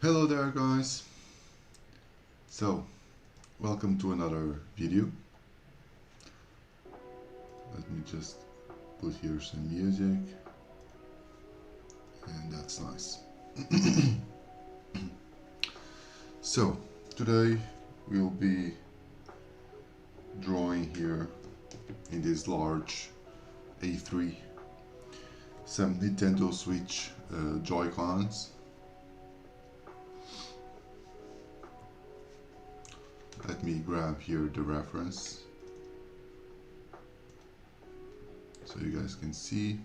Hello there guys. So welcome to another video. Let me just put here some music, and that's nice. So today we'll be drawing here in this large A3 some Nintendo Switch Joy-Cons. Let me grab here the reference so you guys can see.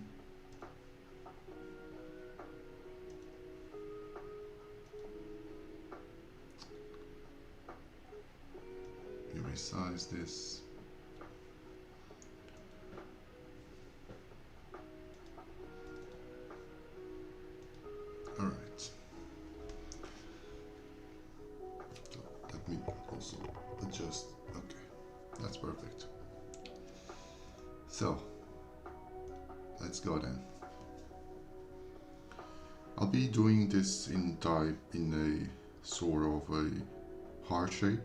Let me resize this. Alright. So let me also adjust. Okay, that's perfect. So let's go then. I'll be doing this in a sort of a heart shape.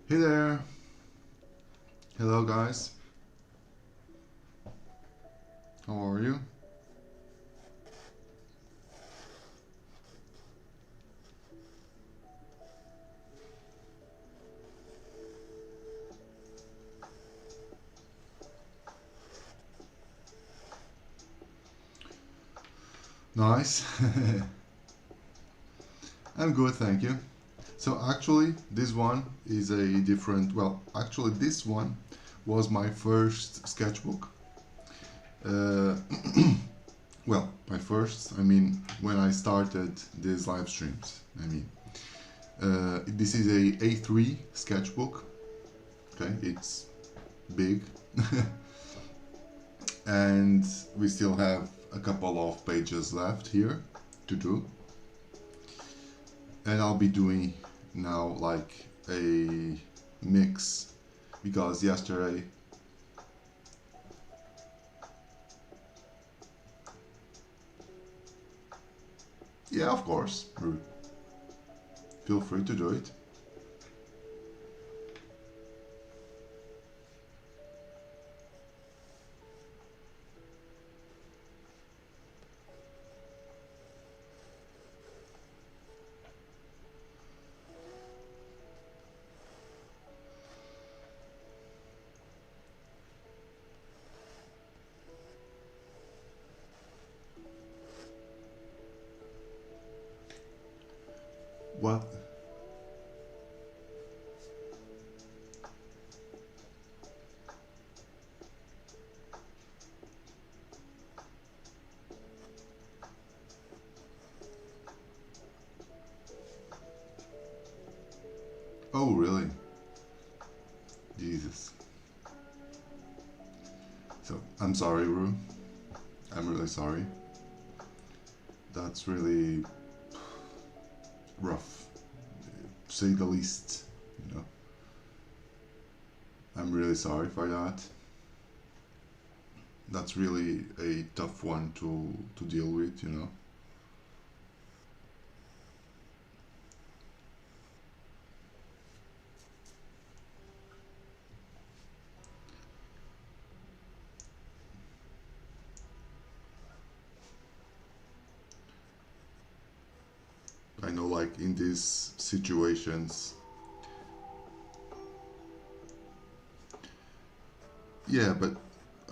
Hey there! Hello guys! How are you? Nice! I'm good, thank you. So actually this one is a different, well actually this one was my first sketchbook. Well, my first, I mean when I started these live streams, this is a A3 sketchbook, okay, it's big and we still have a couple of pages left here to do. And I'll be doing now like a mix, because yesterday yeah, of course, feel free to do it. What? Oh, really? Jesus. So, I'm sorry, Rue. I'm really sorry. That's really rough, to say the least, you know. I'm really sorry for that. That's really a tough one to deal with, you know. I know, like, in these situations, yeah, but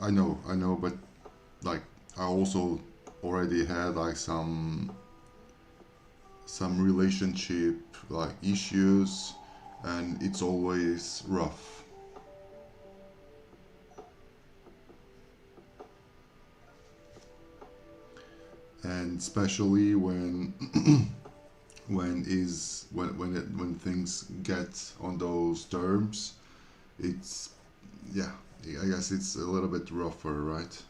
I know, but like, I also already had like some relationship like issues, and it's always rough. and especially when when things get on those terms, it's, yeah, I guess it's a little bit rougher, right?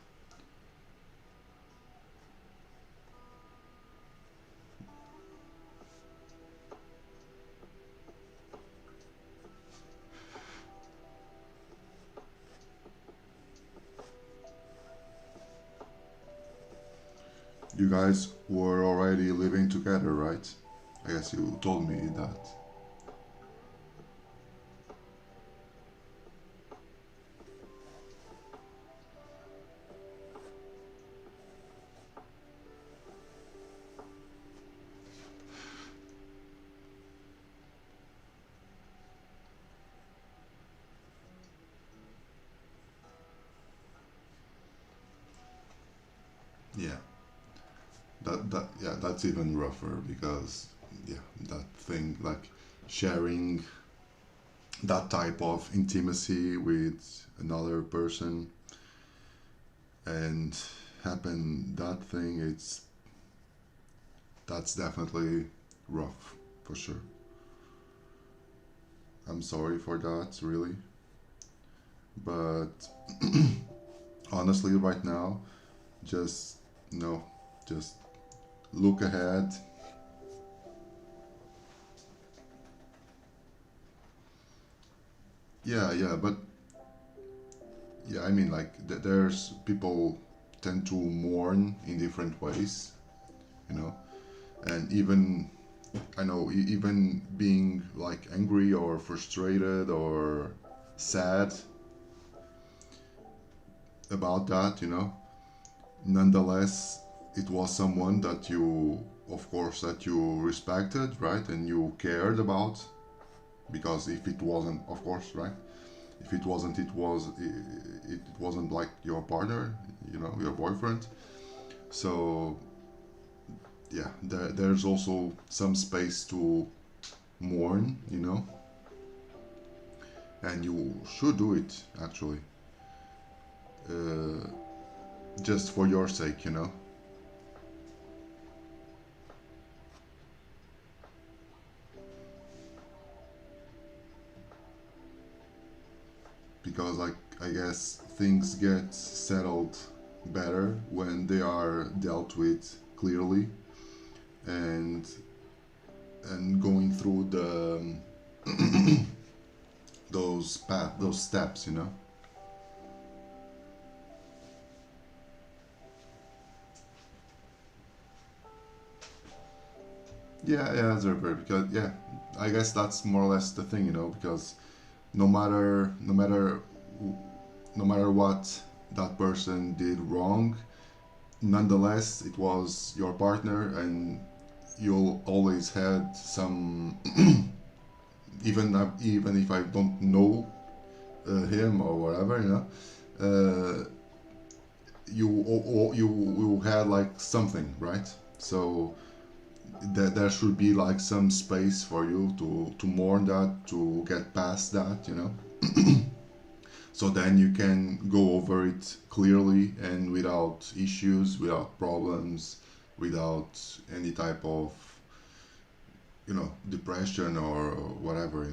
You guys were already living together, right? I guess you told me that. Yeah, that's even rougher because, yeah, that thing, like sharing that type of intimacy with another person and happen that thing, that's definitely rough for sure. I'm sorry for that, really, but honestly, right now, just, no, just look ahead. Yeah, but yeah, I mean, like, there's people tend to mourn in different ways, you know, and even, I know, even being like angry or frustrated or sad about that, nonetheless, it was someone that you, of course, that you respected, right, and you cared about, because if it wasn't, of course, right, if it wasn't, it wasn't like your partner, your boyfriend. So yeah, there's also some space to mourn, and you should do it, actually, uh, just for your sake, because, like, I guess things get settled better when they are dealt with clearly, and going through those steps, Yeah, Zerber, because, yeah, I guess that's more or less the thing, because no matter no matter no matter what that person did wrong, nonetheless it was your partner, and you'll always had some, even if I don't know him or whatever, you had like something, right? So there should be like some space for you to mourn that, to get past that, so then you can go over it clearly and without issues, without problems, without any type of, depression or whatever,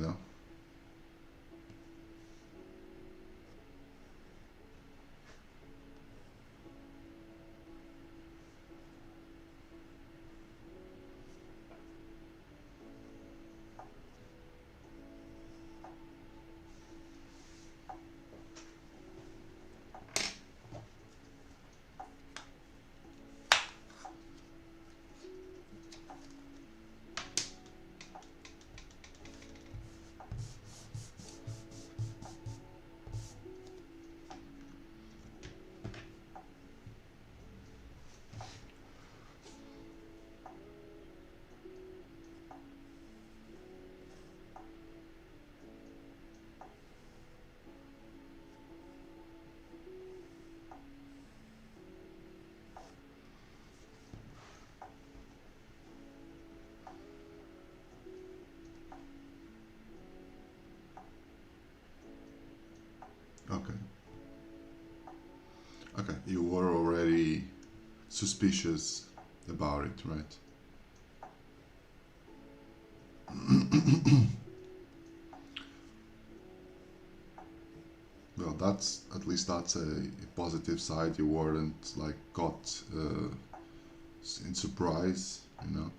okay. Okay, you were already suspicious. about it, right? Well, that's at least that's a positive side. You weren't like caught in surprise, you know.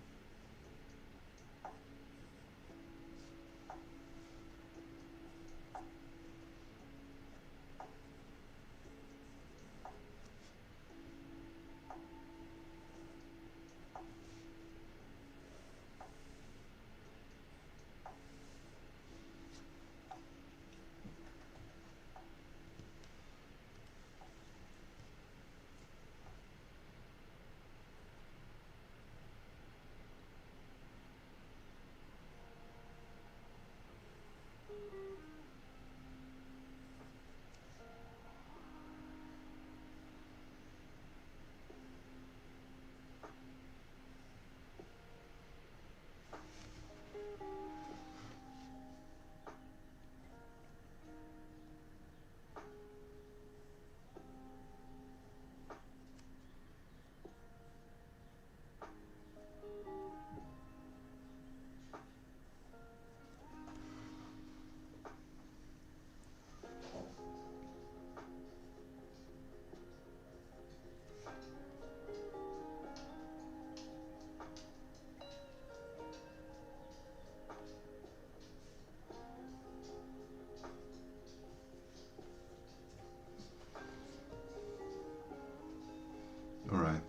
All right.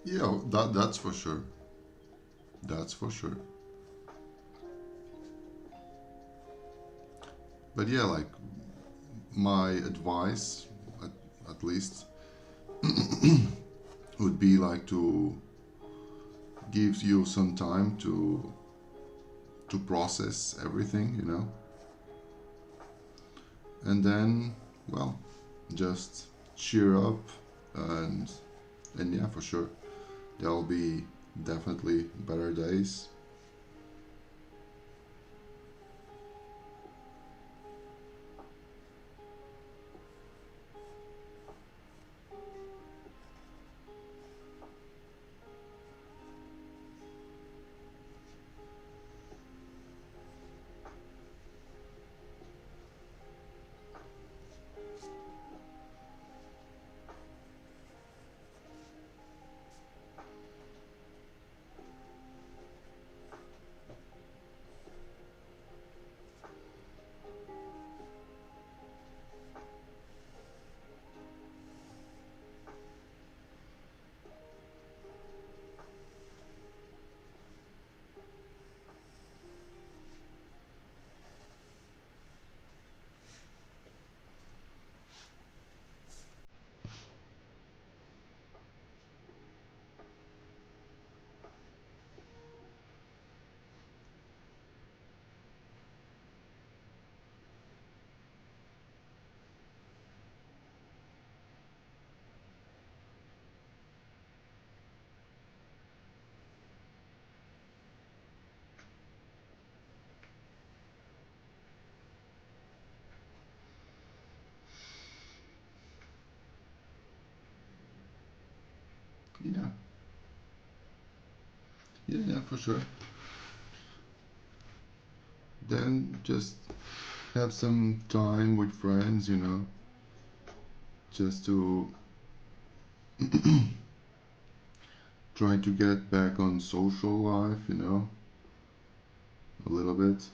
Yeah, that's for sure. That's for sure. But yeah, like my advice, at, at least, would be like to give you some time to process everything, you know, and then, well, just cheer up, and and yeah, for sure, there'll be definitely better days. Yeah, yeah, for sure. Then just have some time with friends, you know, just to try to get back on social life, you know, a little bit.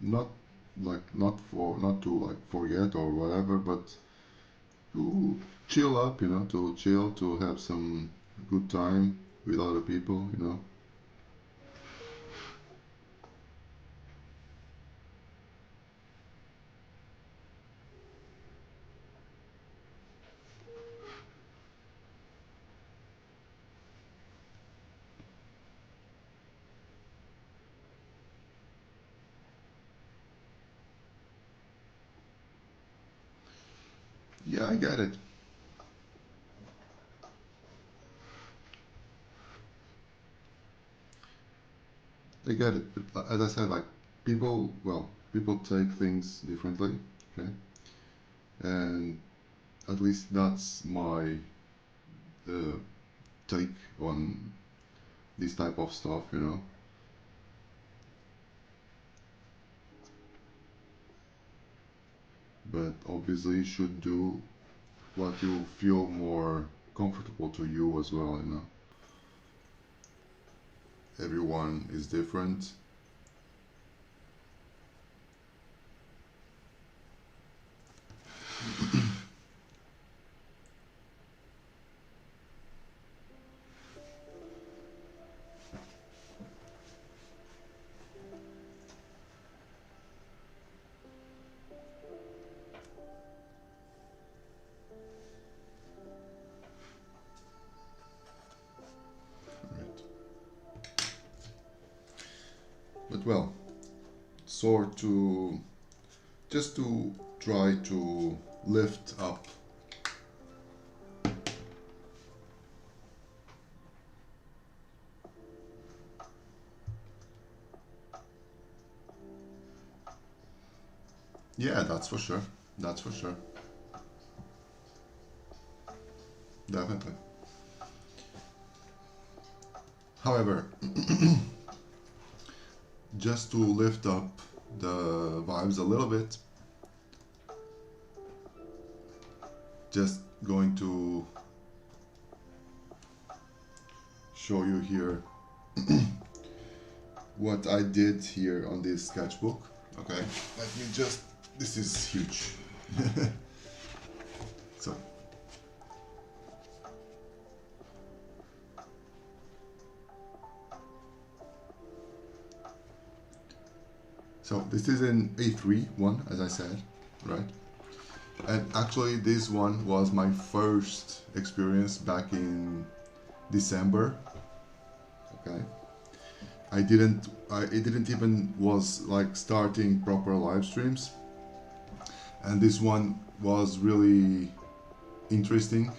Not not to like forget or whatever, but to chill up, you know, to chill, to have some good time with other people, you know. Yeah, I get it. I get it. As I said, like people, well, people take things differently, okay? And at least that's my uh, take on this type of stuff, you know. But obviously, you should do what you feel more comfortable to you as well, you know. Everyone is different. Right. But well, sort to just to try to lift up. Yeah, that's for sure. That's for sure. Definitely. However, just to lift up the vibes a little bit, just going to show you here what I did here on this sketchbook. Okay, let me just, this is huge. So, so this is an A3 one, as I said, right? And actually this one was my first experience back in December. Okay, it didn't even was like starting proper live streams, and this one was really interesting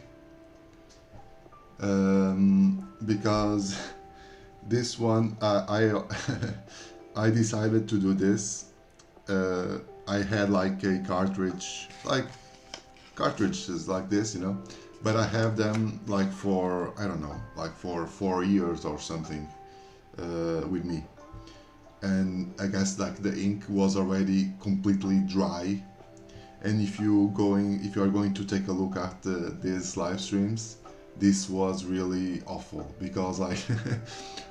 because this one I I decided to do this. I had like a cartridges like this, you know, but I have them like for, I don't know, like for 4 years or something with me, and I guess like the ink was already completely dry. And if you are going to take a look at these live streams, this was really awful because like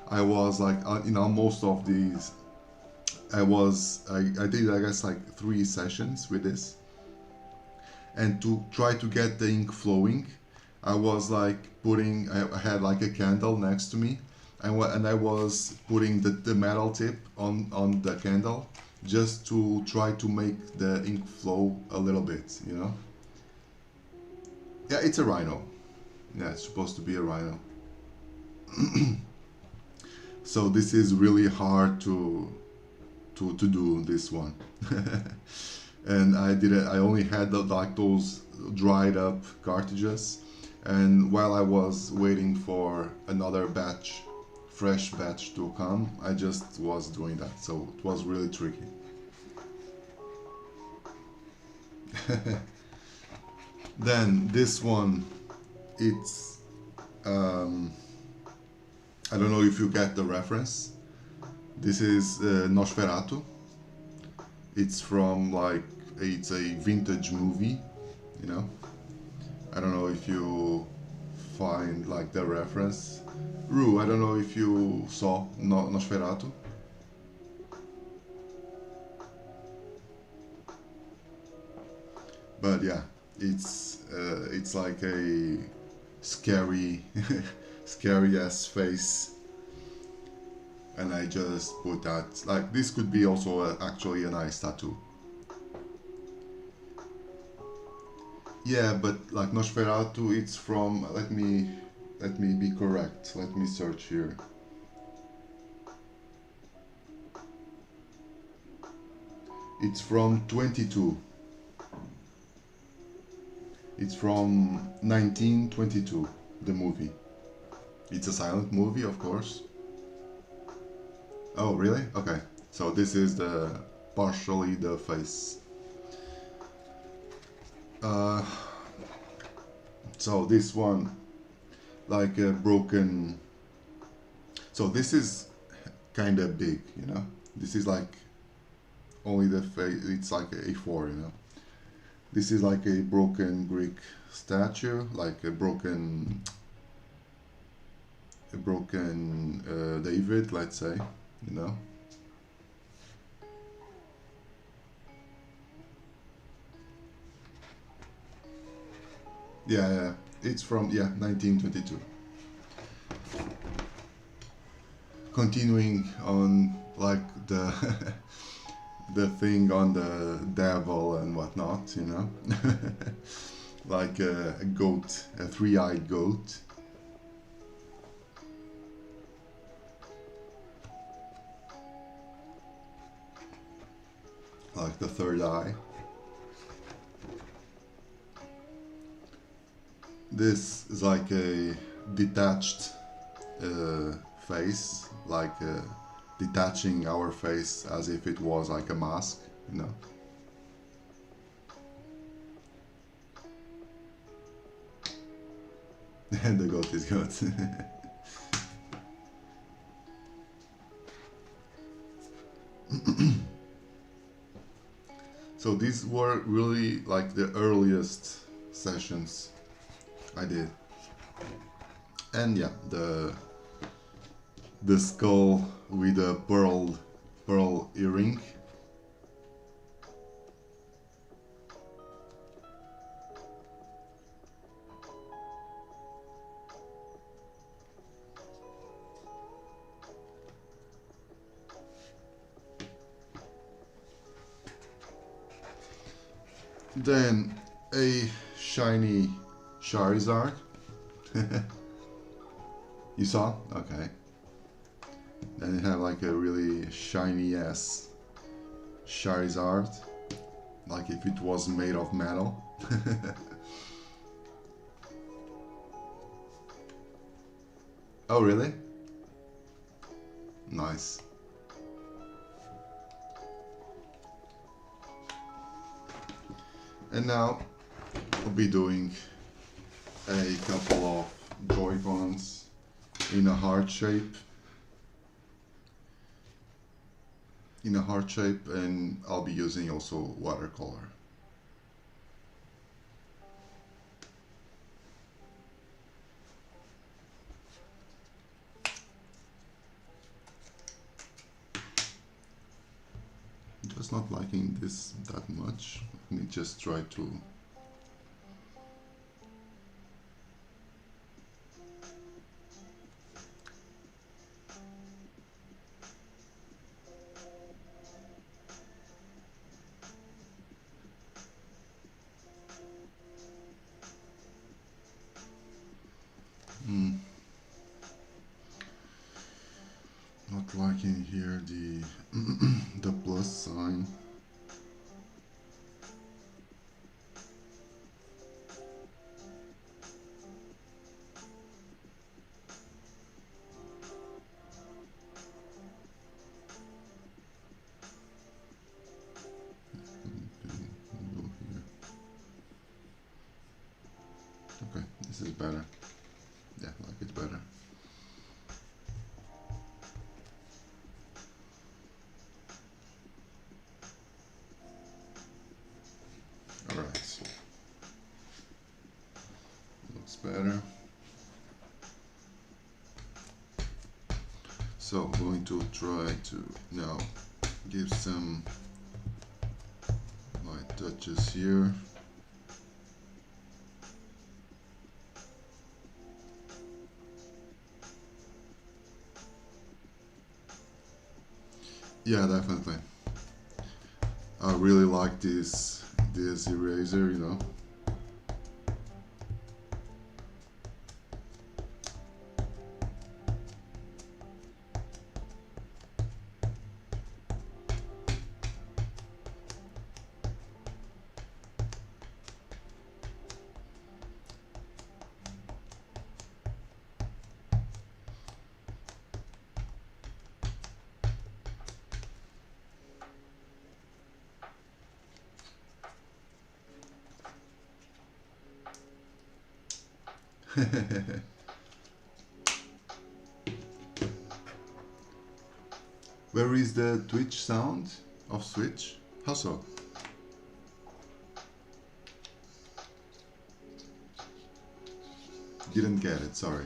I was like in almost of these, I did I guess like 3 sessions with this, and to try to get the ink flowing, I was like I had like a candle next to me, and I was putting the metal tip on the candle just to try to make the ink flow a little bit, you know. Yeah, it's a rhino. Yeah, it's supposed to be a rhino. So this is really hard to do this one. And I did it. I only had like those dried up cartridges, and while I was waiting for another batch, fresh batch to come, I just was doing that. So it was really tricky. Then this one, it's I don't know if you get the reference. This is Nosferatu. It's from like, it's a vintage movie, you know. I don't know if you find like the reference. Rue, I don't know if you saw Nosferatu. But yeah, it's like a scary, scary ass face, and I just put that. Like this could be also actually a nice tattoo. Yeah, but like Nosferatu, it's from. Let me be correct. Let me search here. It's from 22. It's from 1922. The movie. It's a silent movie, of course. Oh, really? Okay. So this is the partially the face. Uh, so this one, like a broken. So this is kind of big, you know. This is like only the face. It's like A4, you know. This is like a broken Greek statue, like a broken David, let's say, you know. Yeah, yeah. It's from 1922. Continuing on like the the thing on the devil and whatnot, you know, like a goat, a three-eyed goat. Like the third eye. This is like a detached face, like detaching our face as if it was like a mask, you know. And the goat is good. So these were really like the earliest sessions I did. And yeah, the skull with a pearl earring. Then a shiny Charizard. You saw? Okay. Then it had like a really shiny ass Charizard. Like if it was made of metal. Oh really? Nice. And now I'll be doing a couple of Joy-Cons in a heart shape. And I'll be using also watercolor. Just not liking this that much. Let me just try to not liking here the the plus sign. Go here. Okay, this is better. Yeah, I like it better. Alright. Looks better. So I'm going to try to now give some light touches here. Yeah, definitely. I really like this eraser, you know. Where is the Twitch sound of Switch? How so? Didn't get it, sorry.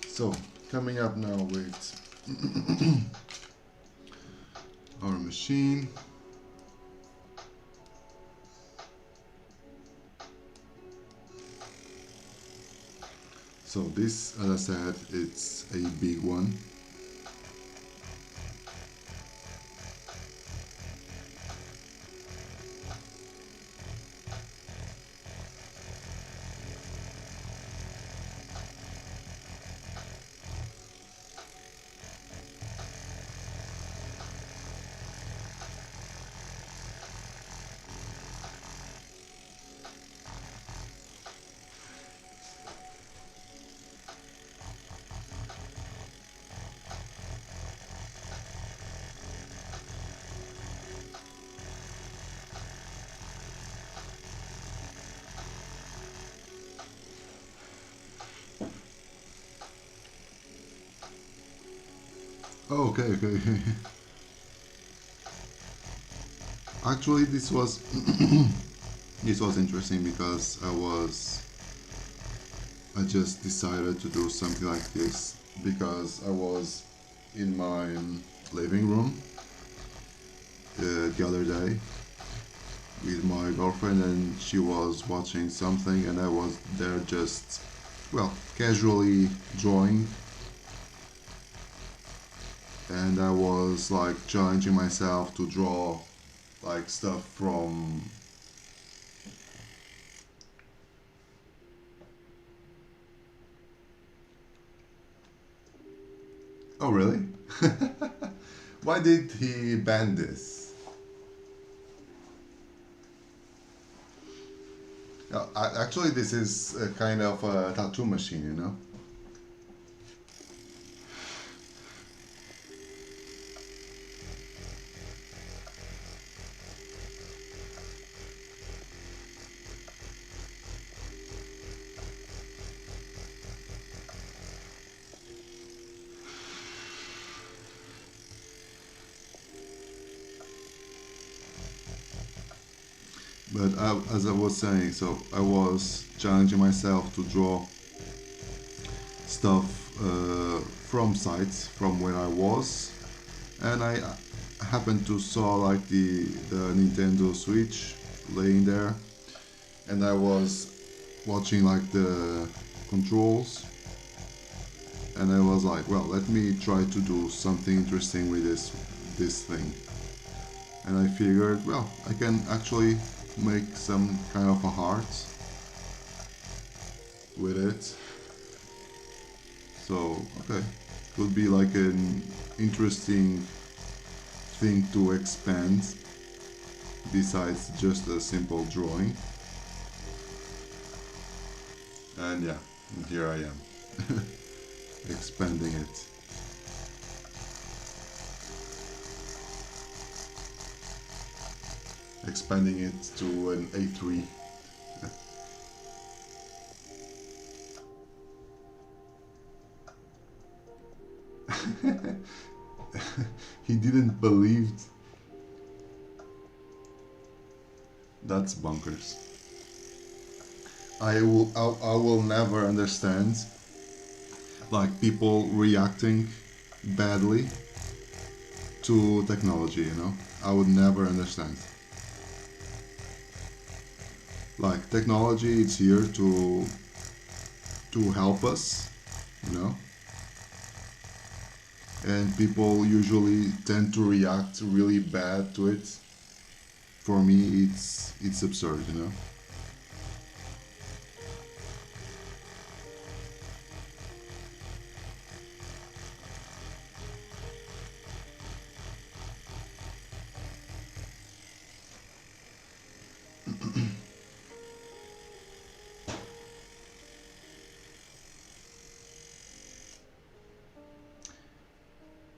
So, coming up now with our machine. So this, as I said, it's a big one. Oh, okay, okay. Actually, this was this was interesting because I just decided to do something like this because I was in my living room the other day with my girlfriend, and she was watching something, and I was there just, well, casually drawing, and I was like challenging myself to draw like stuff from Oh really? Why did he ban this? Actually, this is a kind of a tattoo machine, you know? But as I was saying, so I was challenging myself to draw stuff from sites from where I was, and I happened to saw like the Nintendo Switch laying there, and I was watching like the controls, and I was like, well, let me try to do something interesting with this thing, and I figured, well, I can actually make some kind of a heart with it. So, okay, could be like an interesting thing to expand besides just a simple drawing. And yeah, here I am, expanding it. Expanding it to an A3. He didn't believe. That's bonkers. I will never understand like people reacting badly to technology, you know? I would never understand. Like technology is here to help us, you know? And people usually tend to react really bad to it. For me, it's absurd, you know.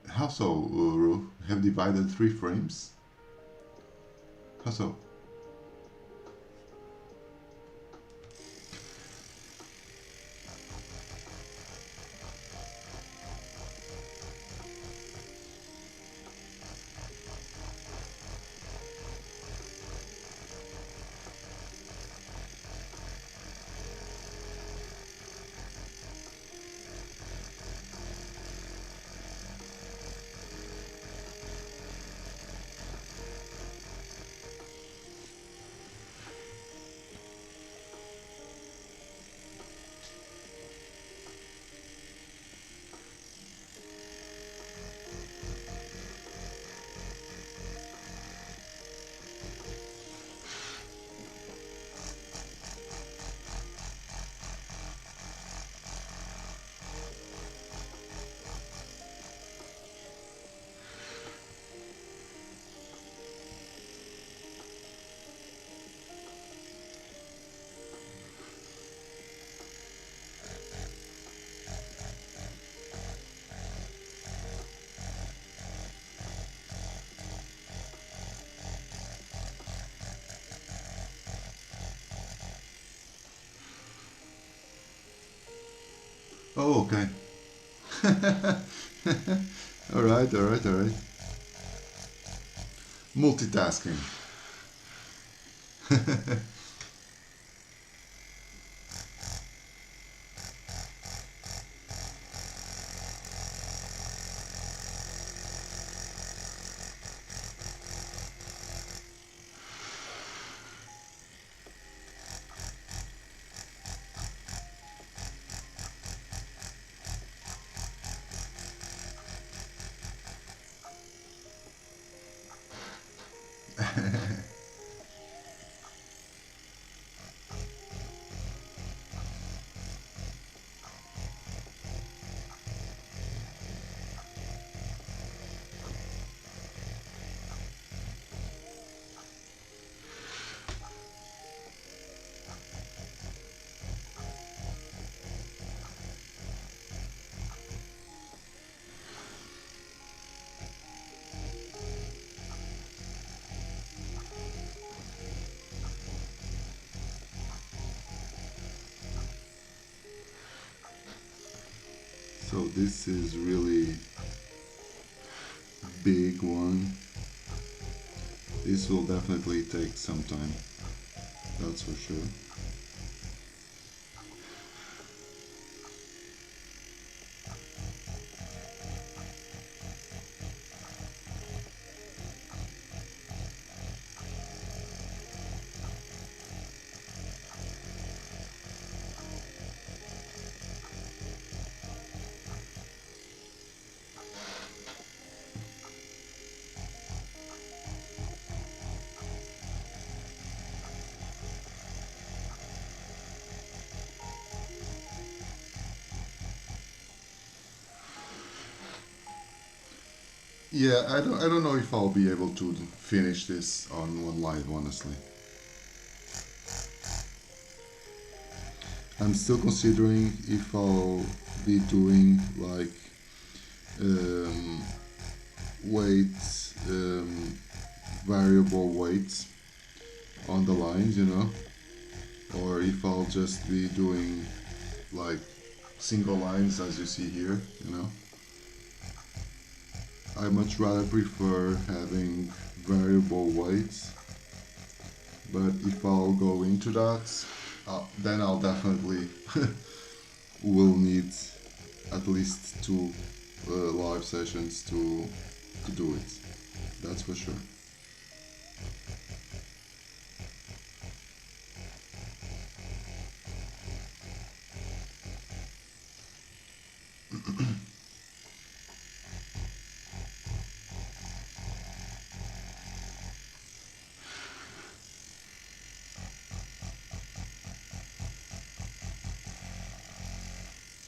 How so, Uru? Have divided 3 frames? How so? Oh, okay. All right, all right, all right. Multitasking. So this is really big one. This will definitely take some time. That's for sure. Yeah, I don't know if I'll be able to finish this on one live, honestly. I'm still considering if I'll be doing like um, weight, um, variable weights on the lines, you know, or if I'll just be doing like single lines as you see here, you know. I much rather prefer having variable weights, but if I'll go into that, then I'll definitely will need at least two live sessions to do it. That's for sure.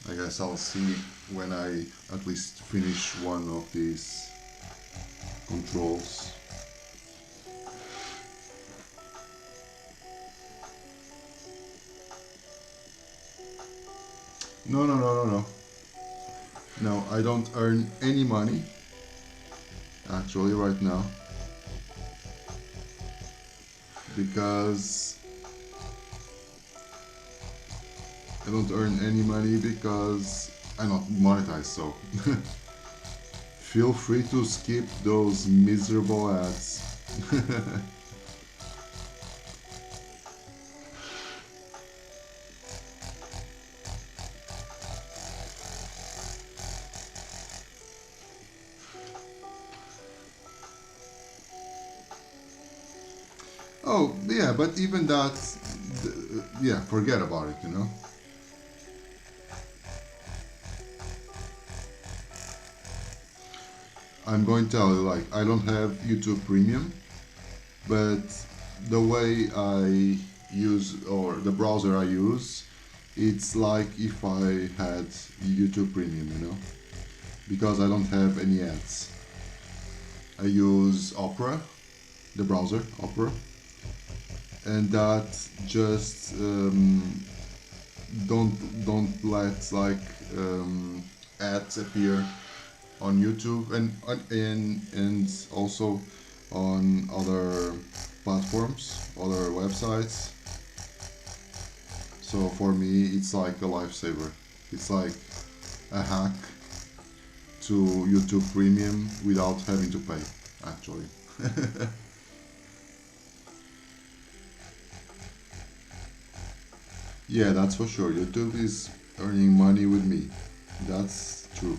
I guess I'll see when I at least finish one of these controls. No, no, no, no, no. No, I don't earn any money actually right now because I don't earn any money because I'm not monetized. So feel free to skip those miserable ads. Oh yeah, but even that, yeah, forget about it. You know. I'm going to tell you, like, I don't have YouTube Premium, but the way I use or the browser I use, it's like if I had YouTube Premium, you know, because I don't have any ads. I use Opera, the browser Opera, and that just don't let like ads appear on YouTube and also on other platforms, other websites. So for me, it's like a lifesaver, It's like a hack to YouTube Premium without having to pay, actually. Yeah, that's for sure. YouTube is earning money with me. That's true.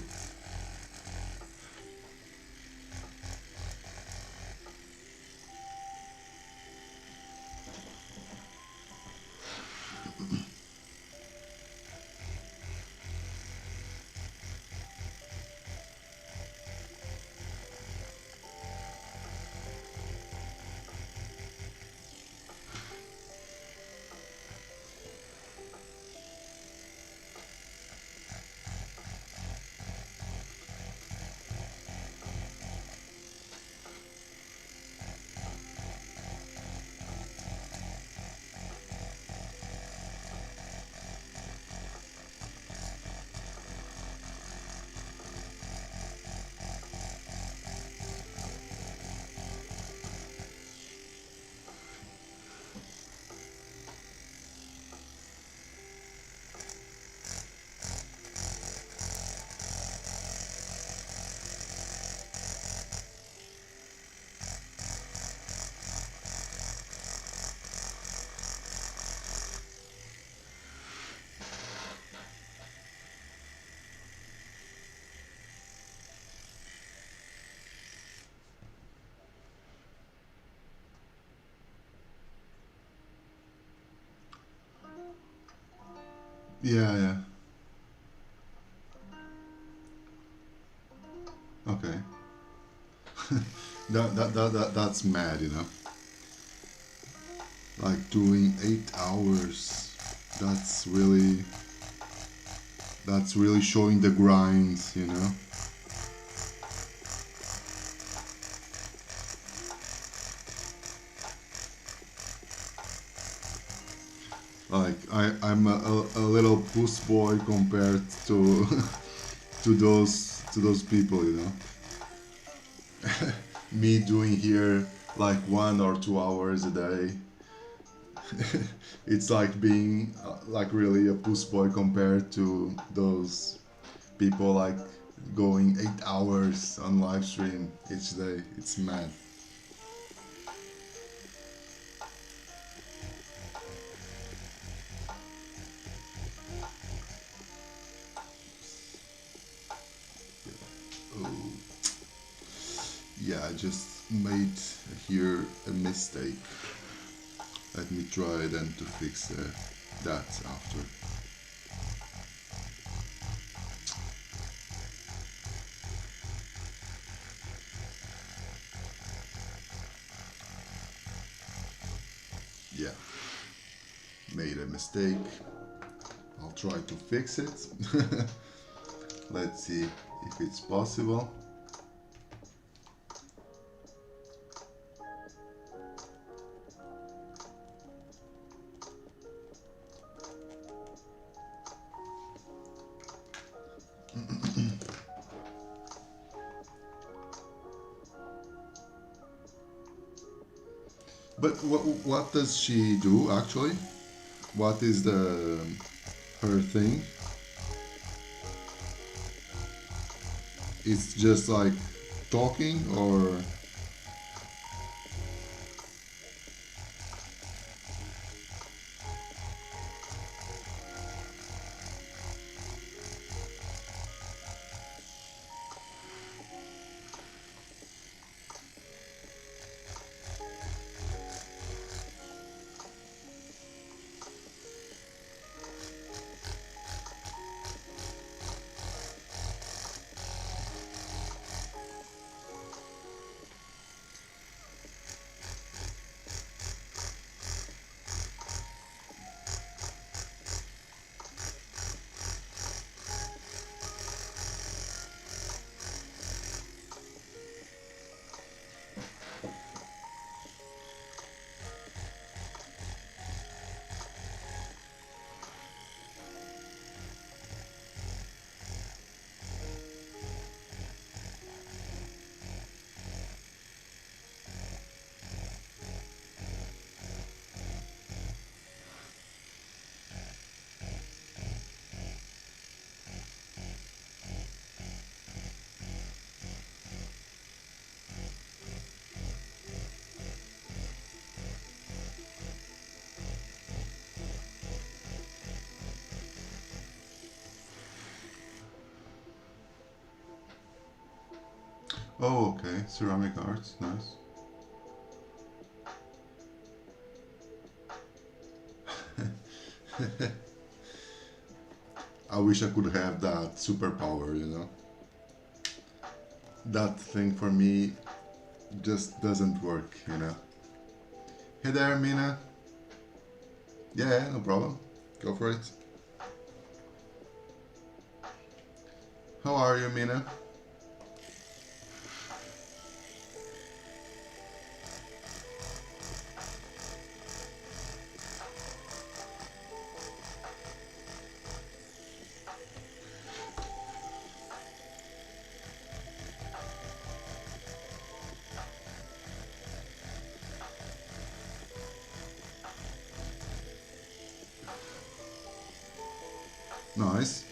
Yeah, yeah. Okay. That's mad, you know. Like doing 8 hours. That's really that's really showing the grind, you know. Like I'm a little puss boy compared to to those people, you know. Me doing here like 1 or 2 hours a day. It's like being like really a puss boy compared to those people like going 8 hours on live stream each day. It's mad. Oh, yeah, I just made here a mistake. Let me try then to fix that after. Yeah, made a mistake. I'll try to fix it. Let's see if it's possible. But what does she do actually? What is the her thing? It's just like talking or Oh, okay. Ceramic arts, nice. I wish I could have that superpower, you know? That thing for me just doesn't work, you know? Hey there, Mina. Yeah, no problem. Go for it. How are you, Mina? Nice.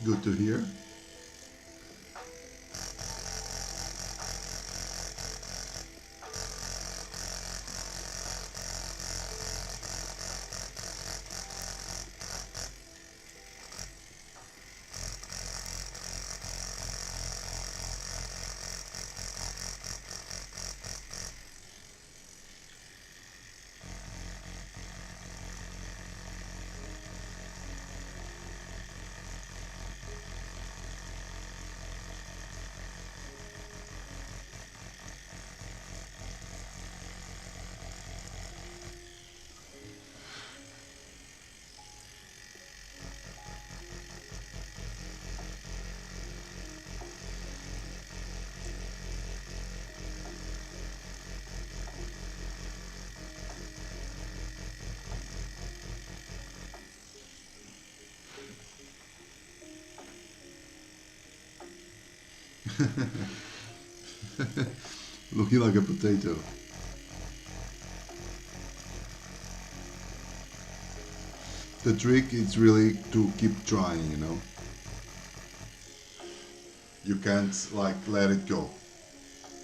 Good to hear. Looking like a potato. The trick is really to keep trying, you know? You can't like let it go.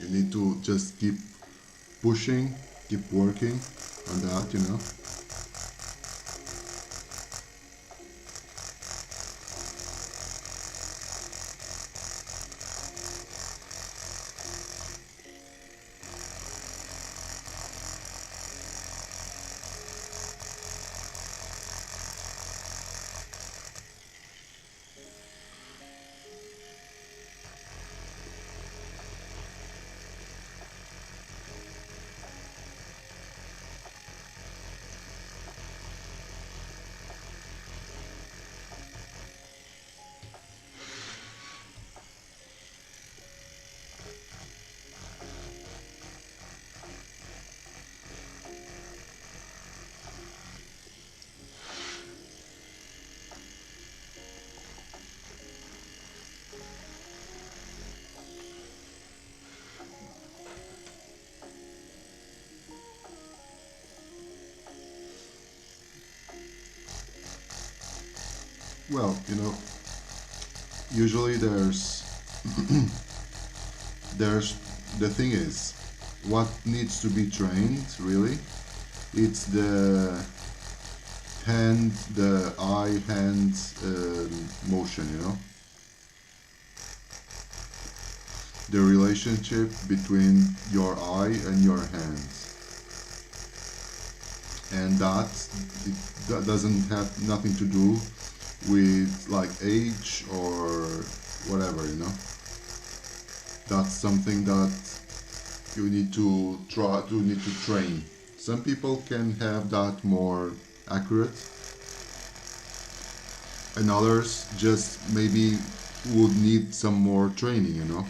You need to just keep pushing, keep working on that, you know? Well, you know, usually there's the thing is what needs to be trained really. It's the eye hand motion, you know, the relationship between your eye and your hands, and that doesn't have nothing to do with like age or whatever, you know. That's something that you need to train. Some people can have that more accurate, and others just maybe would need some more training, you know.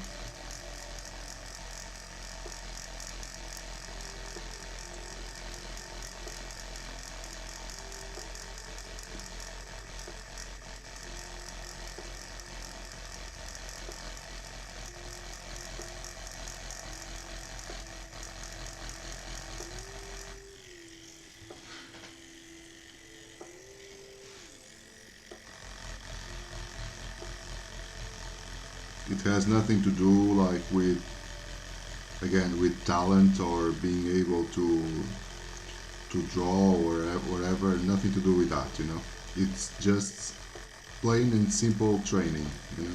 It has nothing to do like with again, with talent or being able to draw or whatever, nothing to do with that, you know. It's just plain and simple training, you know.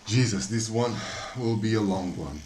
Jesus, this one will be a long one.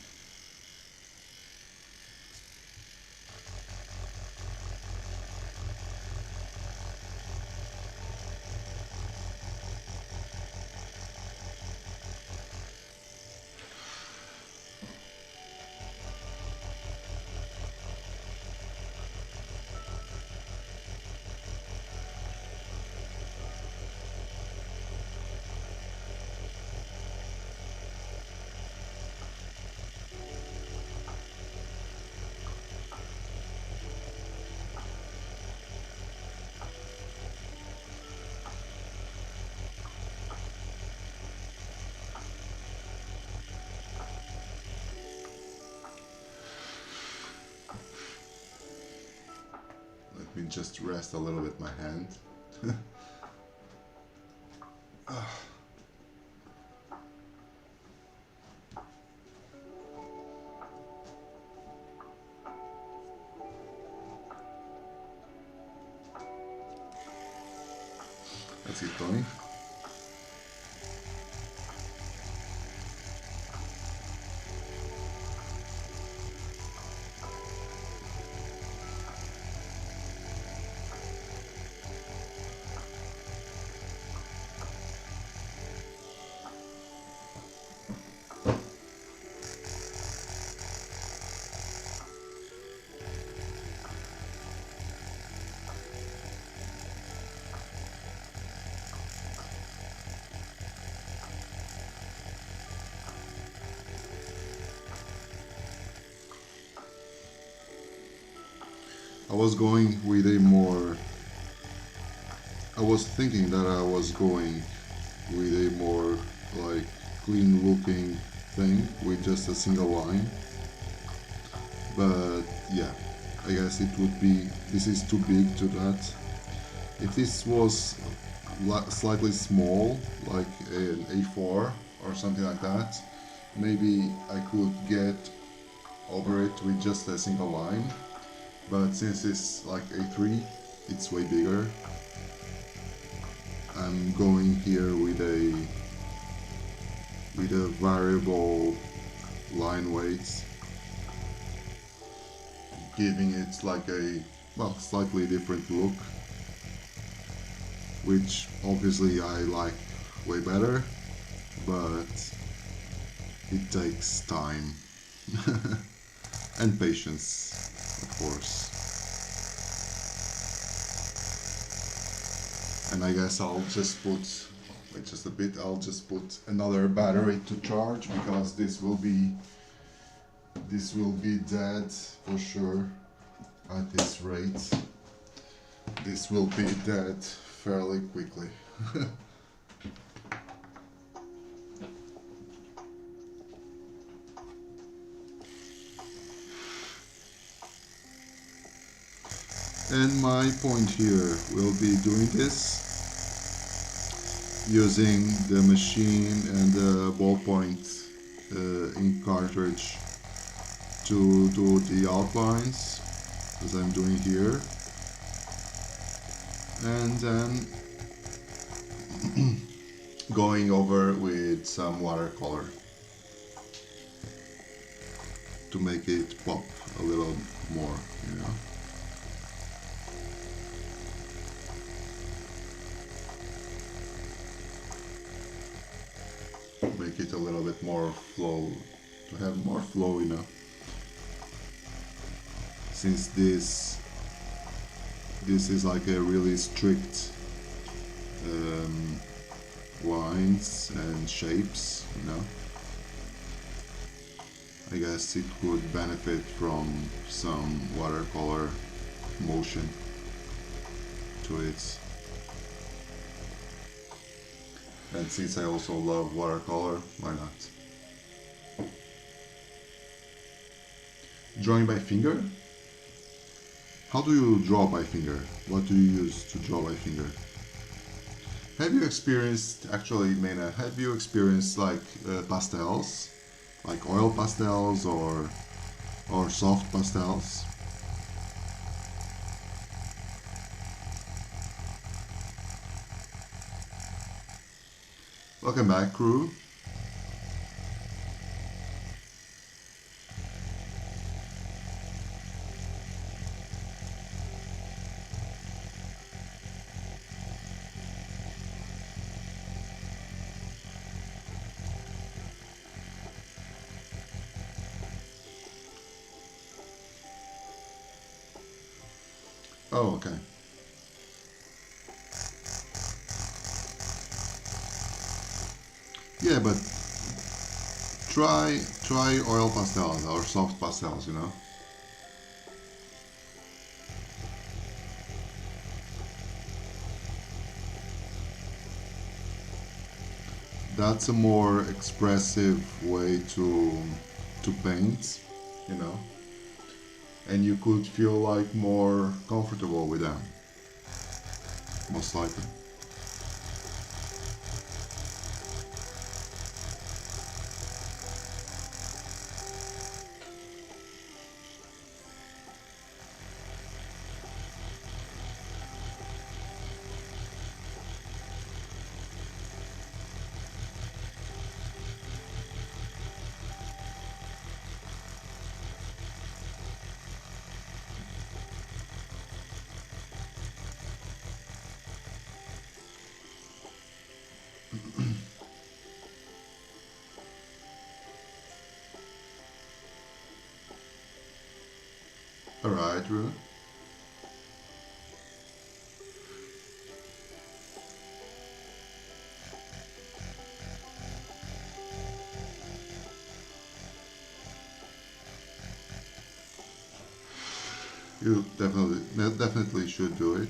Let me just rest a little bit my hand. That's it, Tony. I was going with a more. I was thinking that I was going with a more like clean looking thing with just a single line. But yeah, I guess it would be. This is too big to that. If this was slightly small, like an A4 or something like that, maybe I could get over it with just a single line. But since it's like A3, it's way bigger. I'm going here with a variable line weights, giving it like a slightly different look, which obviously I like way better, but it takes time and patience, of course. And I guess I'll just put, wait just a bit, I'll just put another battery to charge, because this will be dead for sure at this rate. This will be dead fairly quickly. And my point here will be doing this using the machine and the ballpoint ink cartridge to do the outlines, as I'm doing here, and then going over with some watercolor to make it pop a little more, you know. Make it a little bit more flow, to have more flow, you know. Since this is like a really strict lines and shapes, you know. I guess it could benefit from some watercolor motion to it. And since I also love watercolor, why not? Drawing by finger? How do you draw by finger? What do you use to draw by finger? Have you experienced, actually, Mena, have you experienced like pastels? Like oil pastels or soft pastels? Welcome back, crew. Oh, okay. Yeah, but try oil pastels or soft pastels, you know. That's a more expressive way to paint, you know. And you could feel like more comfortable with them, most likely. Alright, Rue. You definitely should do it.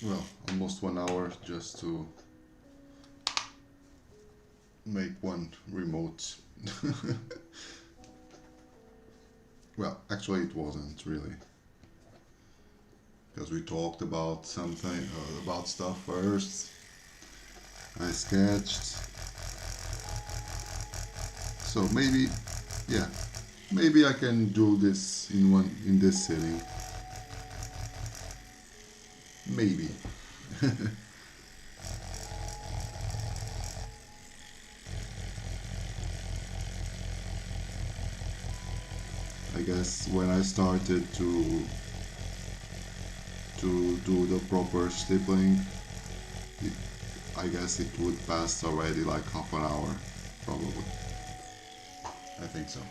well, almost 1 hour just to make one remote. Well, actually it wasn't really, because we talked about something, about stuff first. I sketched, so maybe, yeah, maybe I can do this in this sitting. Maybe. I guess when I started to do the proper stippling, it, I guess it would pass already like half an hour, probably. I think so.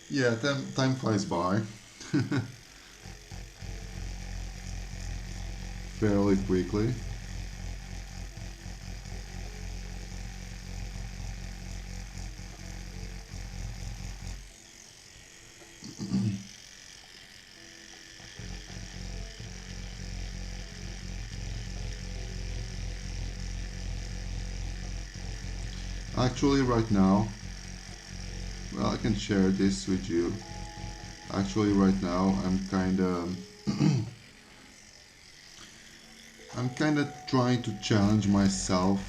Yeah, time flies by fairly quickly. Actually, right now, well, I can share this with you. Actually, right now, I'm kind of trying to challenge myself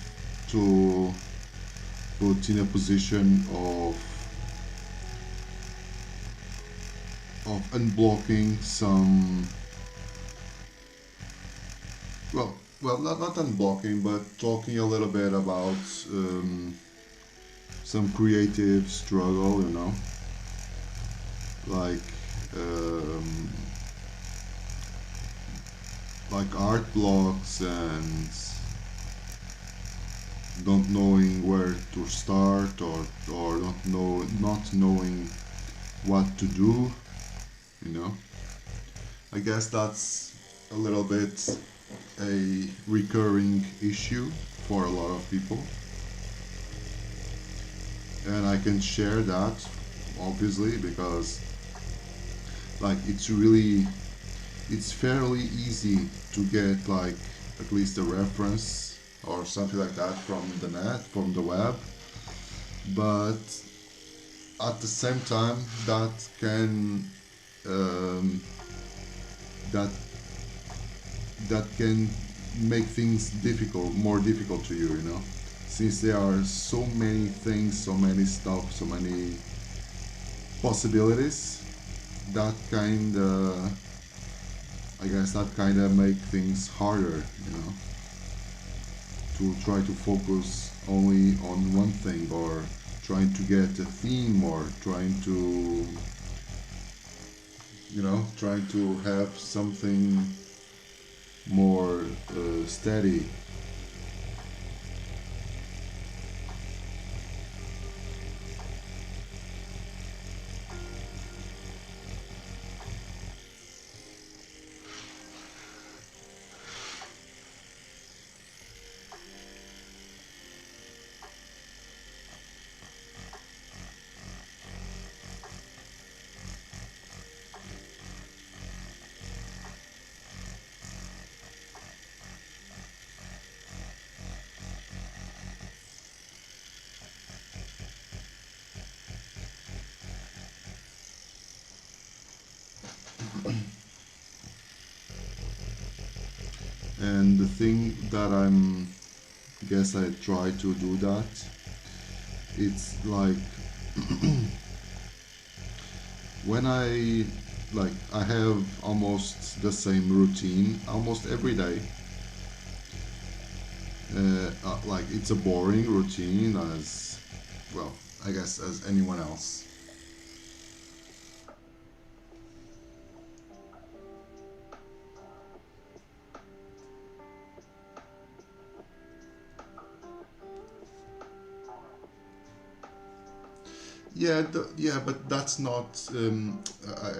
to put in a position of unblocking some, well, not unblocking, but talking a little bit about some creative struggle, like um, like art blocks and not knowing where to start, or not knowing what to do, you know. I guess that's a little bit a recurring issue for a lot of people, and I can share that obviously because like it's fairly easy to get like at least a reference or something like that from the net, from the web, but at the same time that can um, that that can make things more difficult to you, since there are so many things, so many stuff, so many possibilities. That kind of, I guess, that kind of make things harder, to try to focus only on one thing, or trying to get a theme, or trying to have something more steady. And the thing that guess I try to do that, it's like when I have almost the same routine almost every day. Like it's a boring routine as well, I guess, as anyone else. Yeah, yeah, but that's not.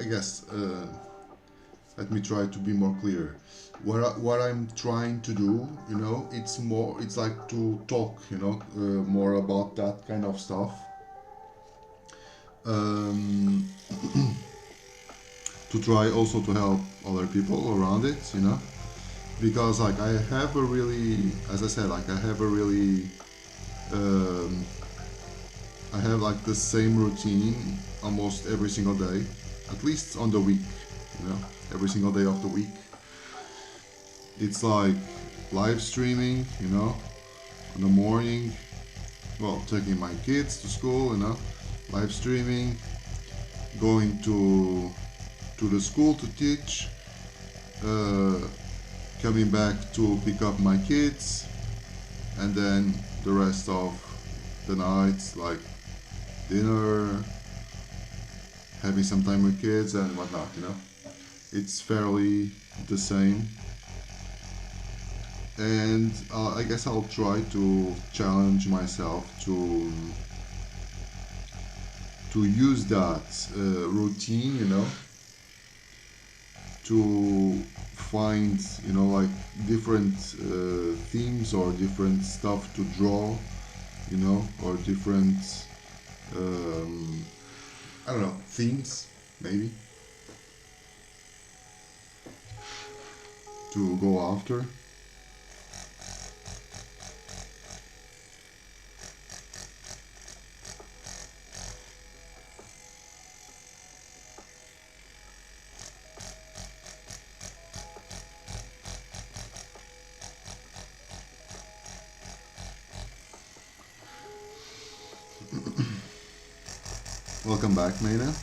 I guess. Let me try to be more clear. What I'm trying to do, it's more. It's like to talk, more about that kind of stuff. Um, to try also to help other people around it, because like I have a really, as I said, like I have a really, um, I have like the same routine almost every single day, at least on the week, every single day of the week. It's like live streaming, in the morning, well, taking my kids to school, live streaming, going to the school to teach, uh, coming back to pick up my kids, and then the rest of the nights, like dinner, having some time with kids and whatnot, It's fairly the same. And I guess I'll try to challenge myself to use that routine, to find, like different themes or different stuff to draw, or different, um, I don't know, themes maybe to go after. Welcome back, Maina.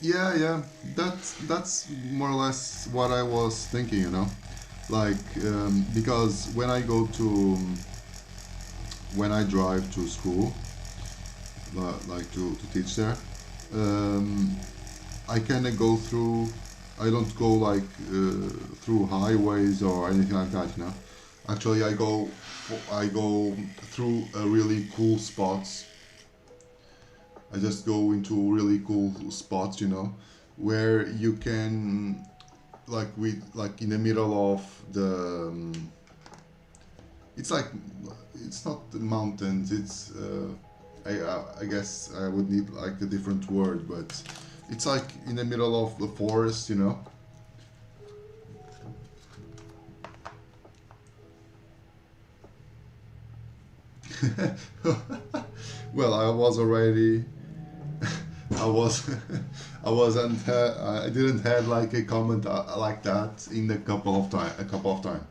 Yeah, yeah, that's more or less what I was thinking, like because when I drive to school, like to teach there, um, I kind of go through. I don't go like through highways or anything like that, Actually, I go through really cool spots. I just go into really cool spots, where you can like in the middle of the. It's like it's not the mountains. It's I guess I would need like a different word, but it's like in the middle of the forest, Well, I was already. I was. I wasn't. I didn't have like a comment like that in a couple of time. A couple of time.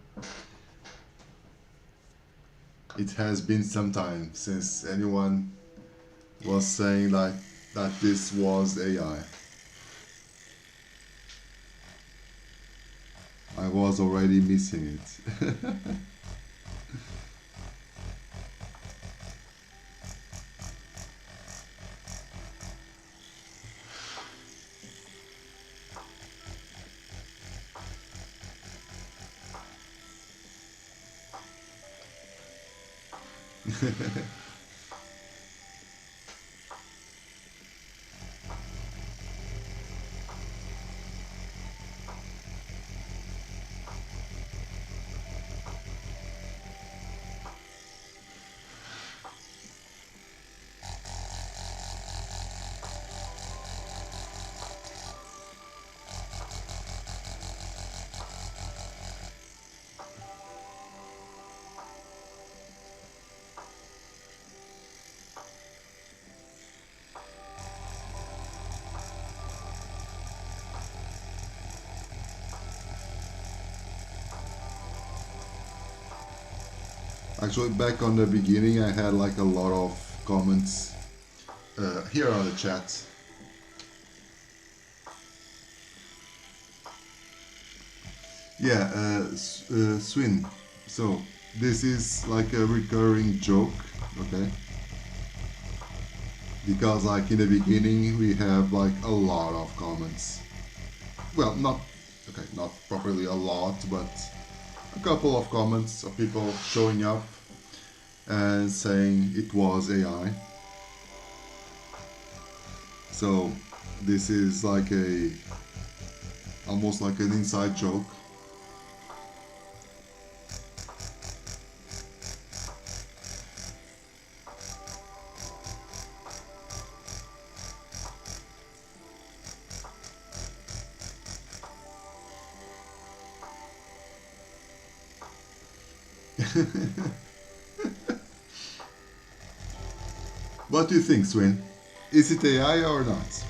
It has been some time since anyone was saying like that this was AI. I was already missing it. Actually, back on the beginning, I had like a lot of comments here on the chat. Yeah, Swin. So this is like a recurring joke, okay? Because like in the beginning we have like a lot of comments. Well, not okay, not properly a lot, but a couple of comments of people showing up and saying it was AI. So this is like a almost like an inside joke. What do you think, Swin? Is it AI or not?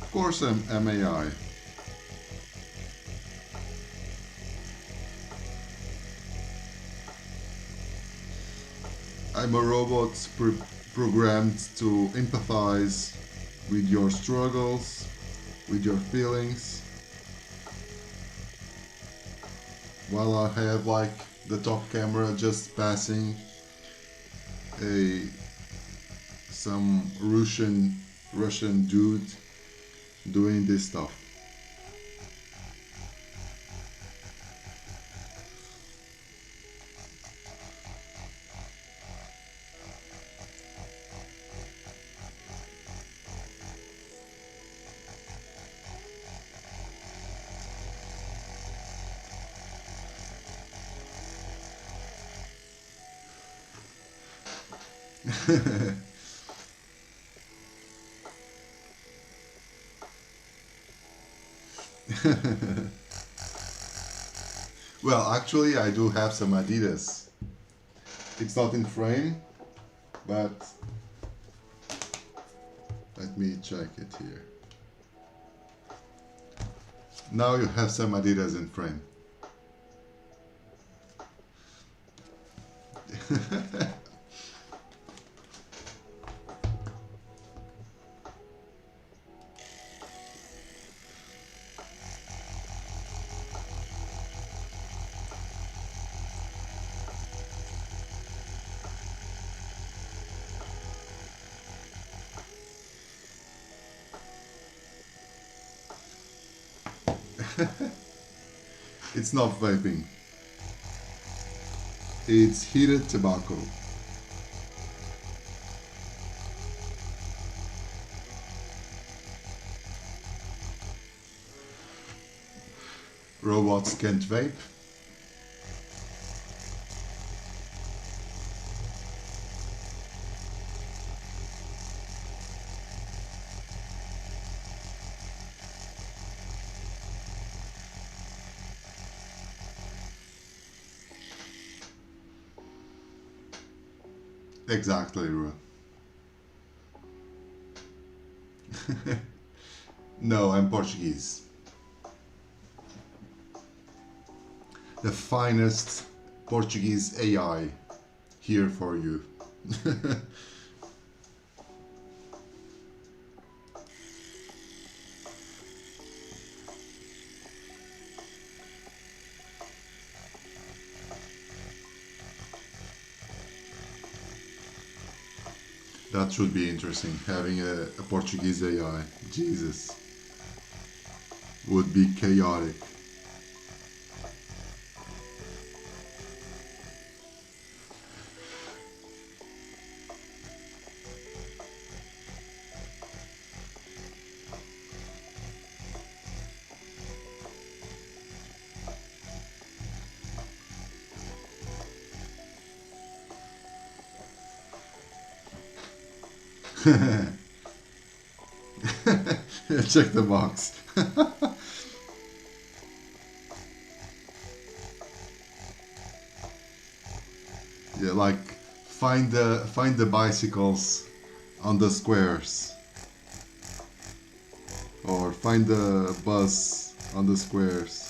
Of course I'm AI. I'm a robot programmed to empathize with your struggles, with your feelings, while I have like the top camera just passing a some Russian dude doing this stuff. Well, actually, I do have some Adidas. It's not in frame, but let me check it here. Now you have some Adidas in frame. It's not vaping. It's heated tobacco. Robots can't vape. Exactly, Ru. No, I'm Portuguese. The finest Portuguese AI here for you. That should be interesting, having a Portuguese AI. Jesus. Would be chaotic. Check the box. Yeah, like find the bicycles on the squares, or find the bus on the squares.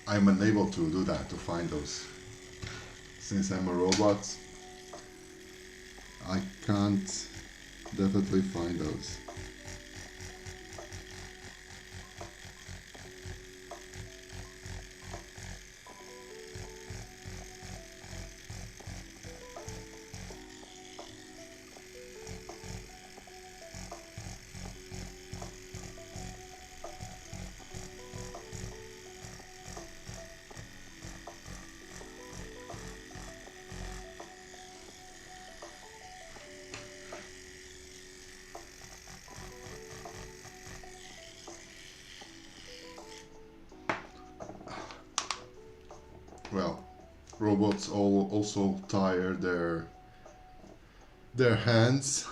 I'm unable to do that, to find those. Since I'm a robot, I can't definitely find those. Well, robots all also tire their hands.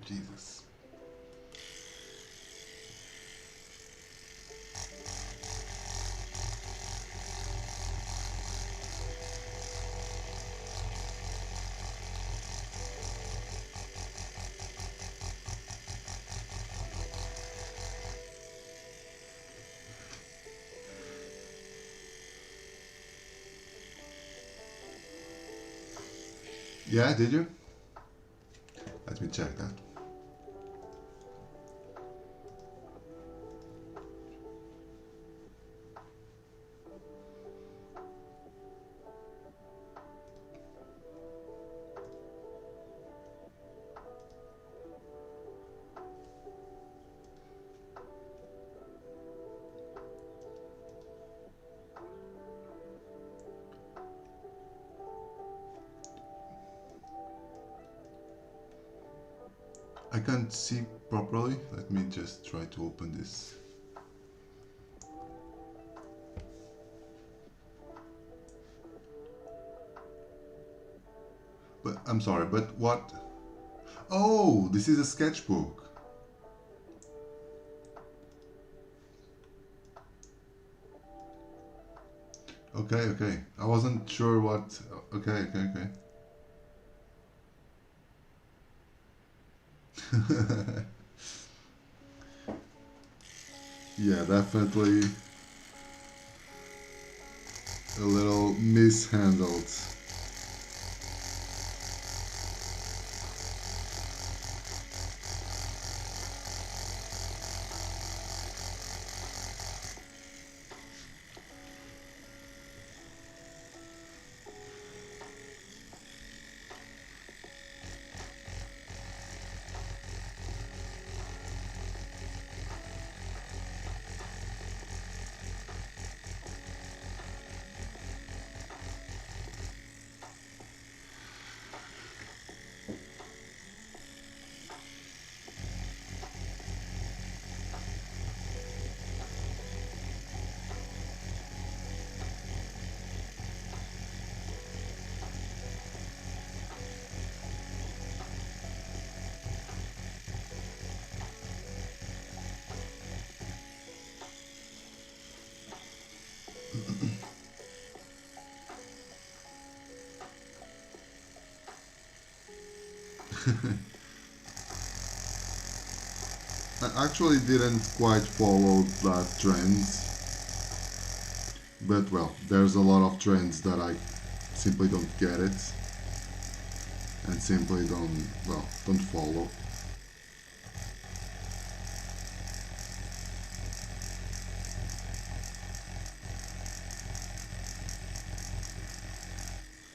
Jesus. Yeah, did you? Let me check that. I can't see properly. Let me just try to open this. But I'm sorry, but what? Oh, this is a sketchbook. Okay, okay. I wasn't sure what. Okay, okay, okay. Yeah, definitely a little mishandled. I actually didn't quite follow that trend, but well, there's a lot of trends that I simply don't get it and simply don't follow.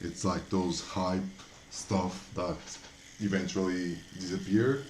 It's like those hype stuff that eventually disappear.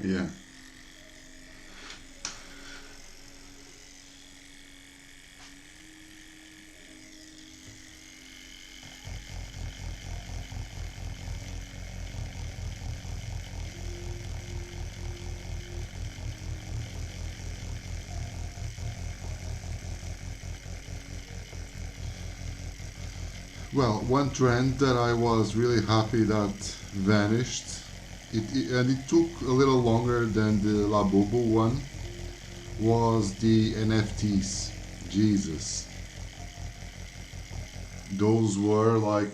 Yeah. Well, one trend that I was really happy that vanished, and it took a little longer than the Labubu one, was the NFTs. Jesus. Those were like,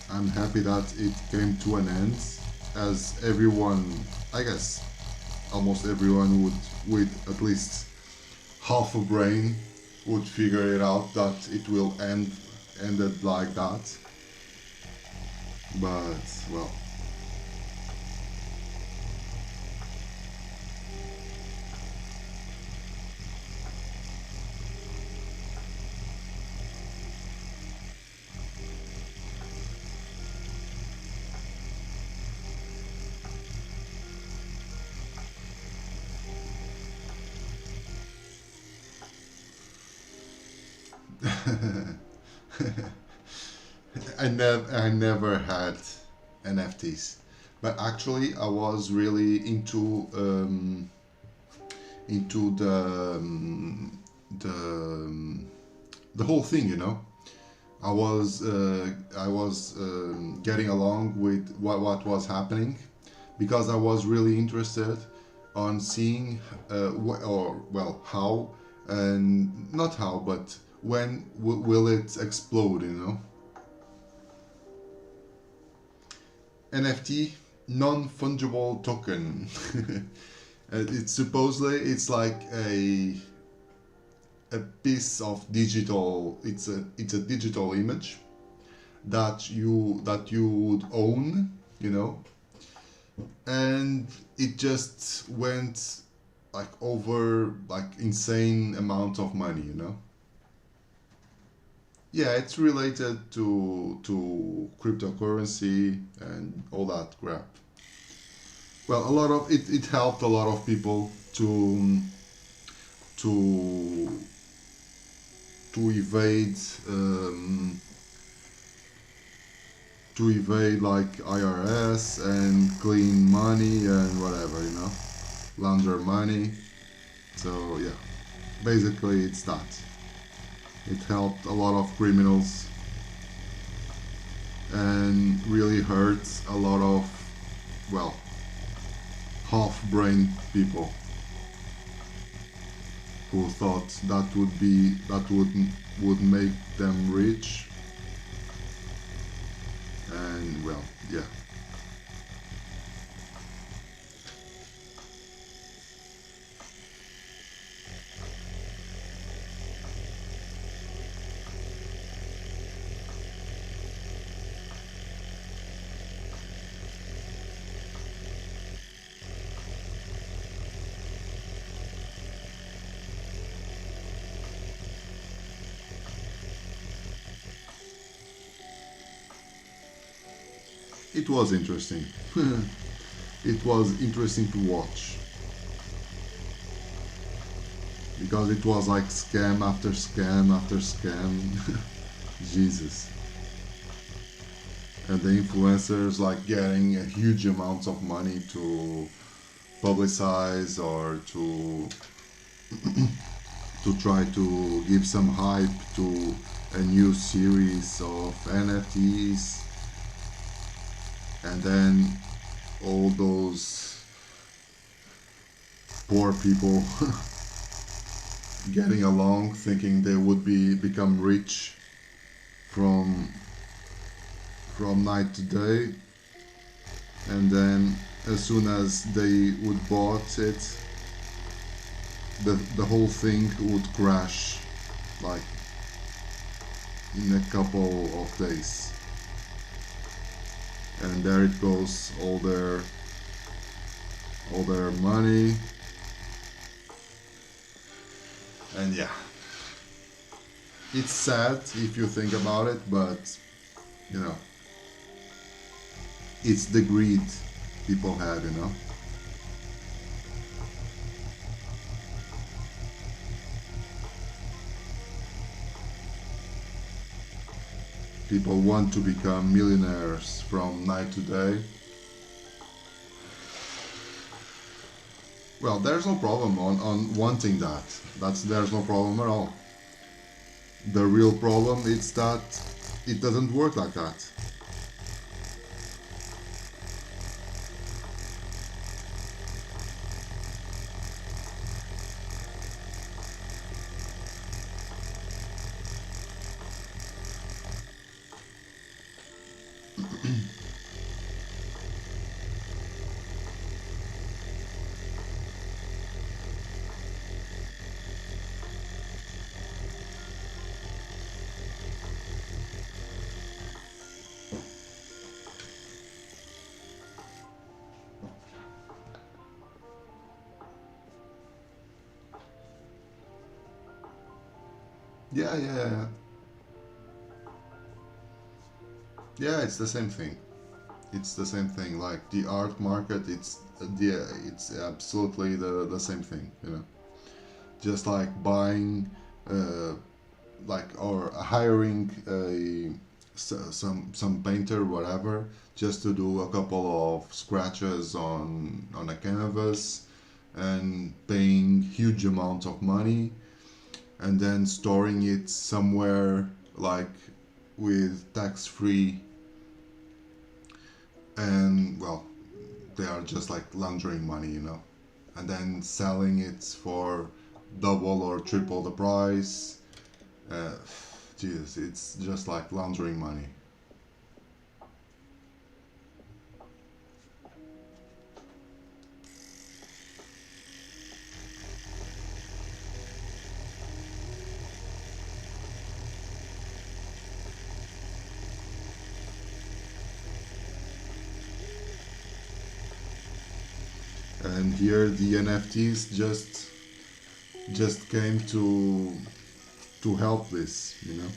I'm happy that it came to an end, as everyone, I guess, almost everyone would, with at least half a brain, would figure it out that it will ended like that. But well, I never had NFTs, but actually I was really into the whole thing. I was getting along with what was happening, because I was really interested on seeing or well, how, and not how, but when will it explode, NFT, non-fungible token. It's supposedly, it's like a piece of digital, it's a digital image that you would own, you know and it just went like over like insane amount of money. Yeah, it's related to cryptocurrency and all that crap. Well, a lot of it helped a lot of people to to evade um, to evade like IRS and clean money and whatever, launder money. So yeah, basically it's that. It helped a lot of criminals and really hurts a lot of, well, half-brained people who thought that would make them rich. And well, yeah. It was interesting. It was interesting to watch, because it was like scam after scam after scam. Jesus. And the influencers like getting a huge amounts of money to publicize or to try to give some hype to a new series of NFTs, and then all those poor people getting along thinking they would become rich from night to day, and then as soon as they would bought it, the whole thing would crash like in a couple of days, and there it goes, all their money, And yeah, it's sad if you think about it, but you know, it's the greed people have, you know. People want to become millionaires from night to day. Well, there's no problem on wanting that. There's no problem at all. The real problem is that it doesn't work like that. Yeah, yeah, yeah. Yeah, it's the same thing. It's the same thing. Like the art market, it's absolutely the same thing. You know, just like buying, uh, like or hiring some painter, whatever, just to do a couple of scratches on a canvas, and paying huge amounts of money, and then storing it somewhere like with tax free, and well, they are just like laundering money, you know, and then selling it for double or triple the price. uh, Jesus, it's just like laundering money. And here the NFTs just came to help this, you know.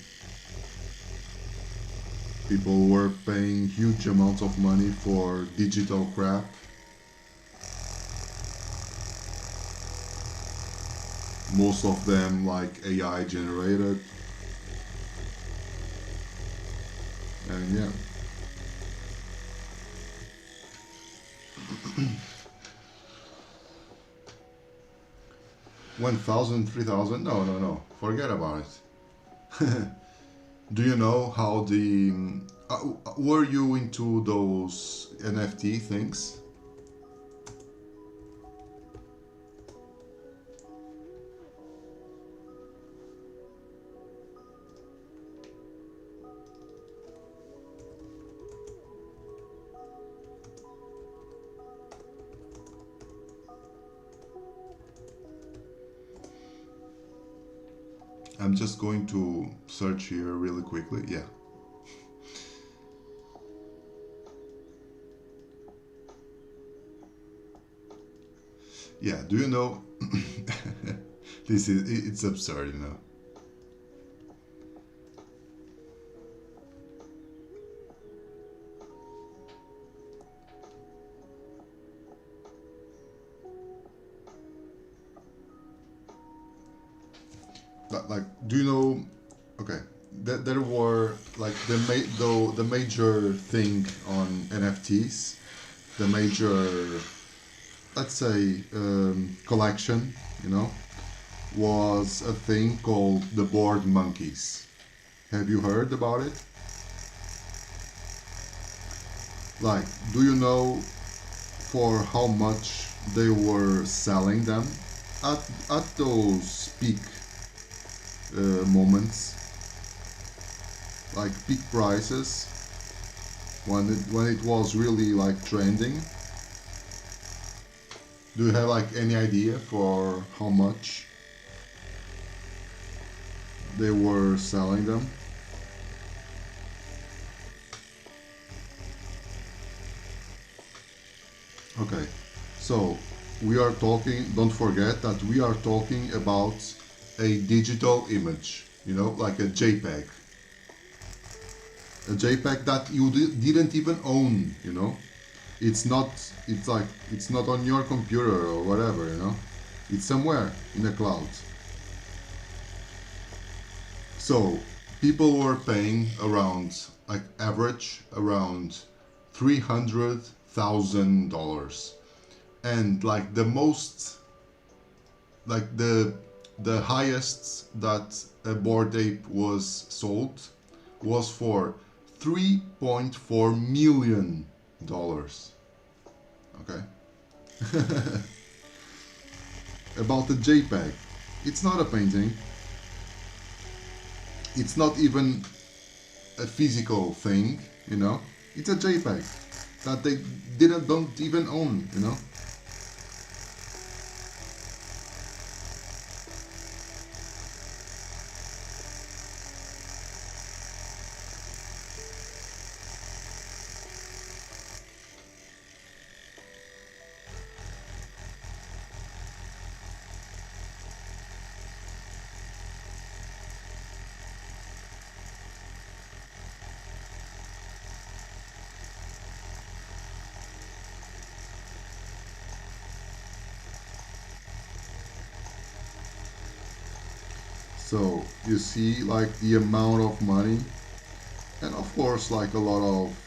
People were paying huge amounts of money for digital crap. Most of them like AI generated. And yeah, 1,000, 3,000? No, no, no. Forget about it. Do you know how the were you into those NFT things? I'm just going to search here really quickly. Yeah. Yeah, do you know it's absurd, you know. Like, do you know? Okay, there were like the major thing on NFTs, the major, let's say, collection, you know, was a thing called the board monkeys. Have you heard about it? Like, do you know for how much they were selling them at those peak moments, like peak prices, when it was really like trending? Do you have like any idea for how much they were selling them? Okay, so we are talking, don't forget that we are talking about a digital image, you know, like a JPEG. A JPEG that you didn't even own, you know. It's not, it's like, it's not on your computer or whatever, you know. It's somewhere in the cloud. So people were paying around, like average, around $300,000. And like the most, like the highest that a Bored Ape was sold was for $3.4 million. Okay. About the JPEG, it's not a painting, it's not even a physical thing, you know. It's a JPEG that they don't even own, you know. So you see like the amount of money, and of course like a lot of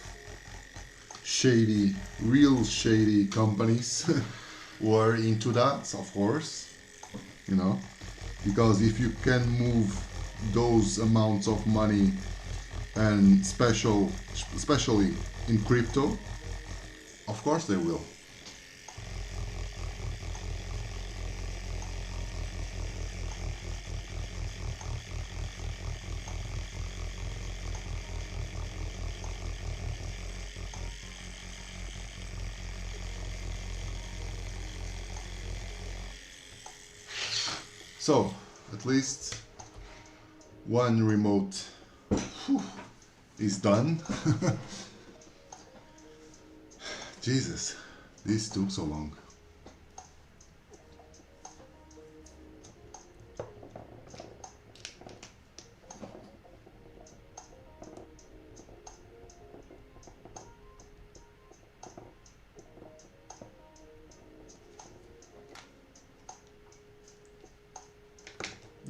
shady, real shady companies were into that, of course, you know, because if you can move those amounts of money, and especially in crypto, of course they will. So at least one remote, whew, is done. Jesus, this took so long.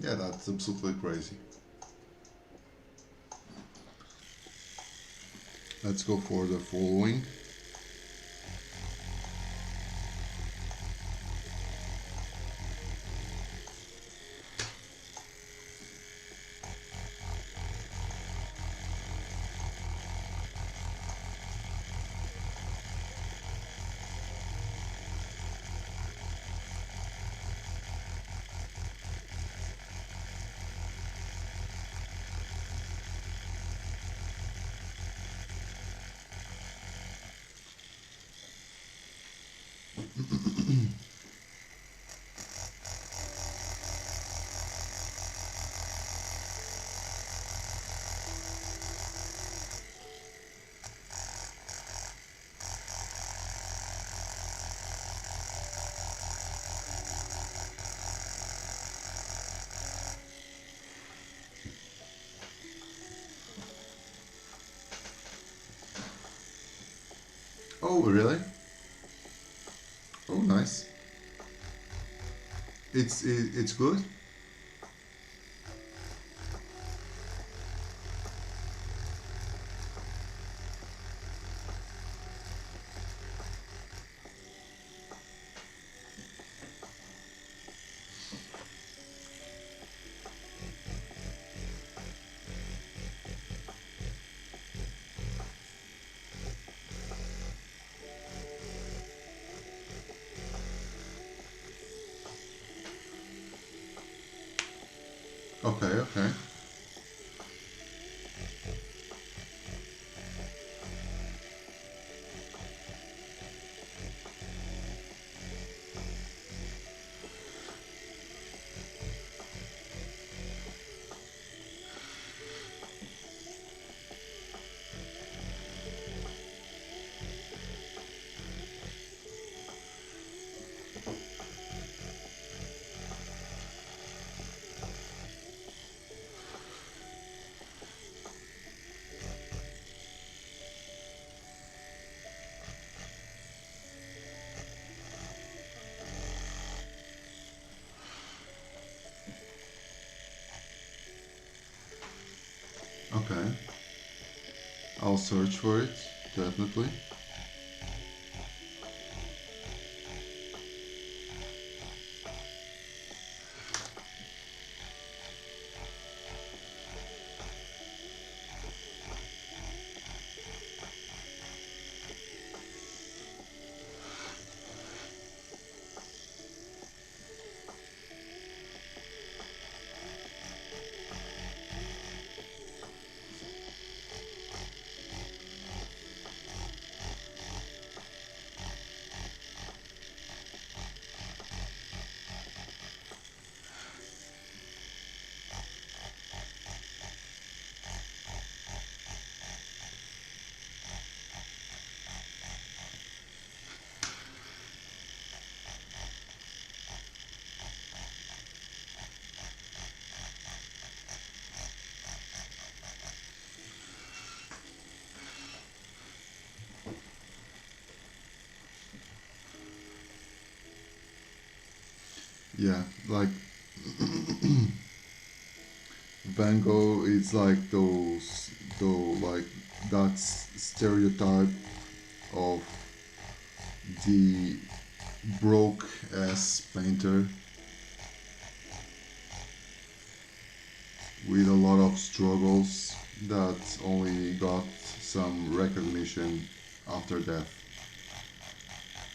Yeah, that's absolutely crazy. Let's go for the following. Oh, really? Oh, nice. It's good. Okay, okay. I'll search for it, definitely. Yeah, like Van Gogh is like though like that stereotype of the broke ass painter with a lot of struggles that only got some recognition after death.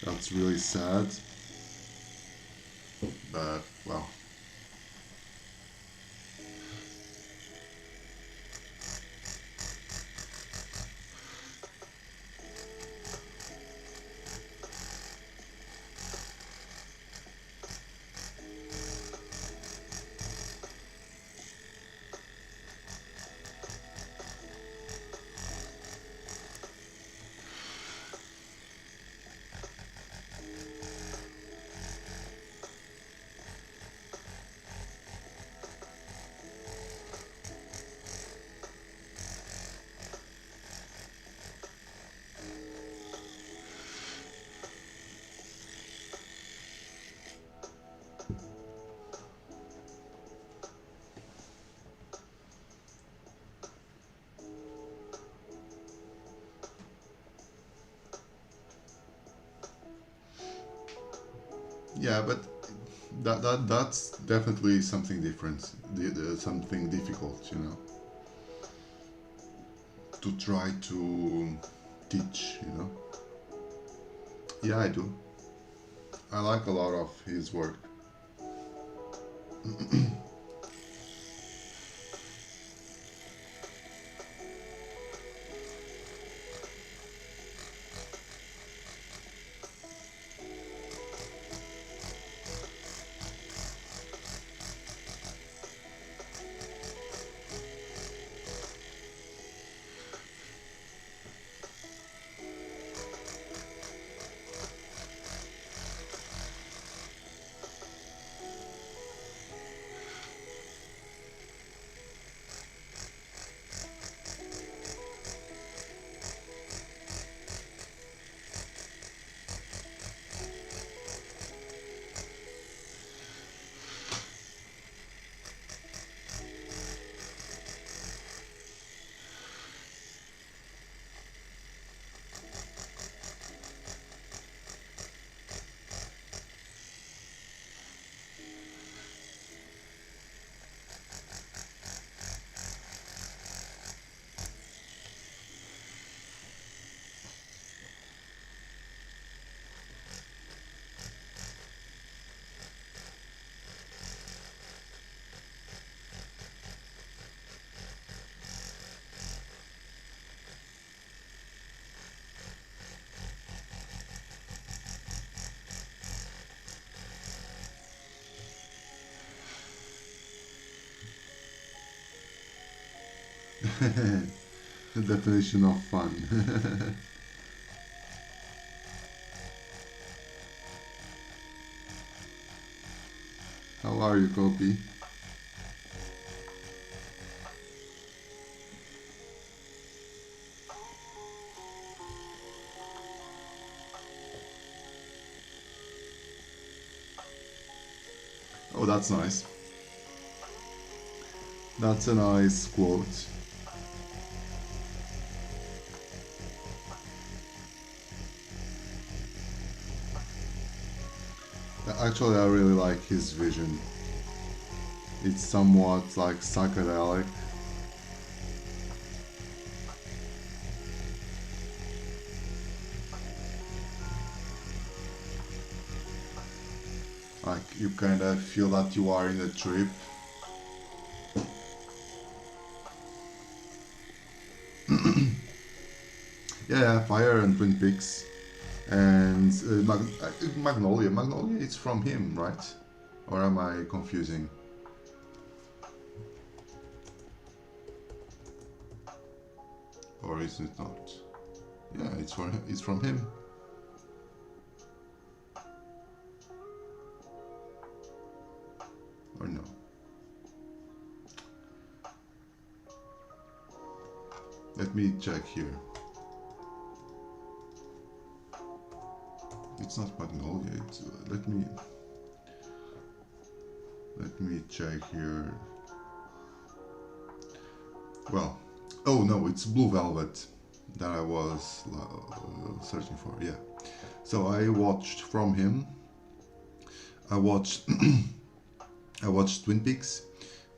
That's really sad, but well, yeah, but that's definitely something different, something difficult, you know, to try to teach, you know. Yeah, I do. I like a lot of his work. The definition of fun. How are you, Kopi? Oh, that's nice. That's a nice quote. Actually, I really like his vision. It's somewhat like psychedelic. Like you kind of feel that you are in a trip. Yeah, Fire and Twin Peaks. And Magnolia. Magnolia, it's from him, right? Or am I confusing? Or is it not? Yeah, it's for him. It's from him. Or no? Let me check here. It's not Magnolia. It's let me check here. Well, oh no, it's Blue Velvet that I was searching for. Yeah. So I watched from him. I watched I watched Twin Peaks,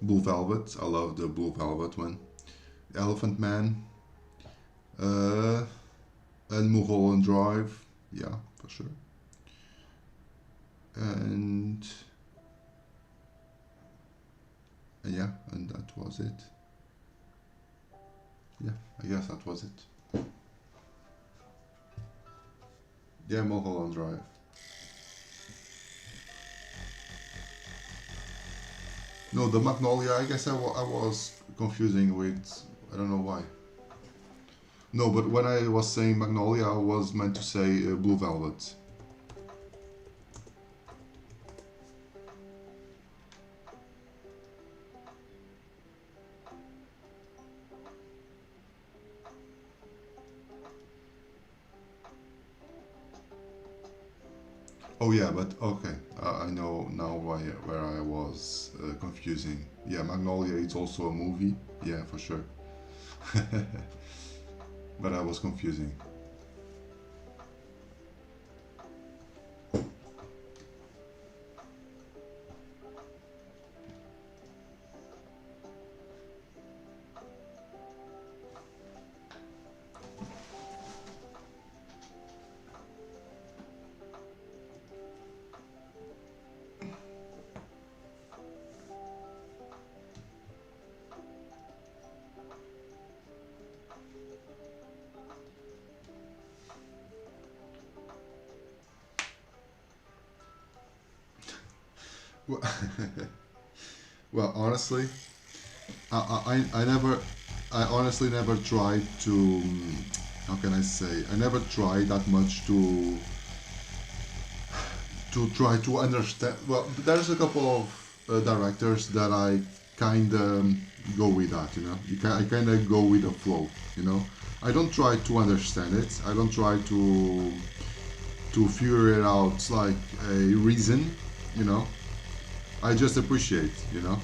Blue Velvet. I love the Blue Velvet one. Elephant Man, and Mulholland Drive. Yeah, for sure. And yeah, and that was it. Yeah, I guess that was it. Yeah, Mulholland Drive. No, the Magnolia, I guess I was confusing with, I don't know why. No, but when I was saying Magnolia, I was meant to say Blue Velvet. Oh yeah, but okay, I know now where I was confusing. Yeah, Magnolia, it's also a movie. Yeah, for sure. But I was confusing. Well, well, honestly, I never, I honestly never tried to, how can I say, I never tried that much to try to understand. Well, there's a couple of directors that I kind of go with that, you know. I kind of go with the flow, you know. I don't try to understand it. I don't try to figure it out like a reason, you know. I just appreciate, you know.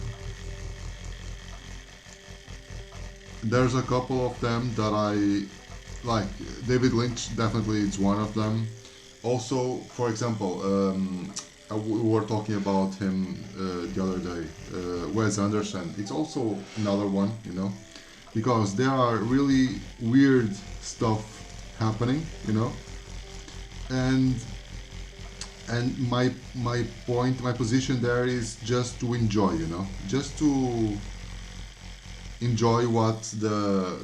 There's a couple of them that I like. David Lynch definitely is one of them. Also, for example, we were talking about him the other day. Wes Anderson. It's also another one, you know, because there are really weird stuff happening, you know, and my point, my position there is just to enjoy, you know, just to enjoy what the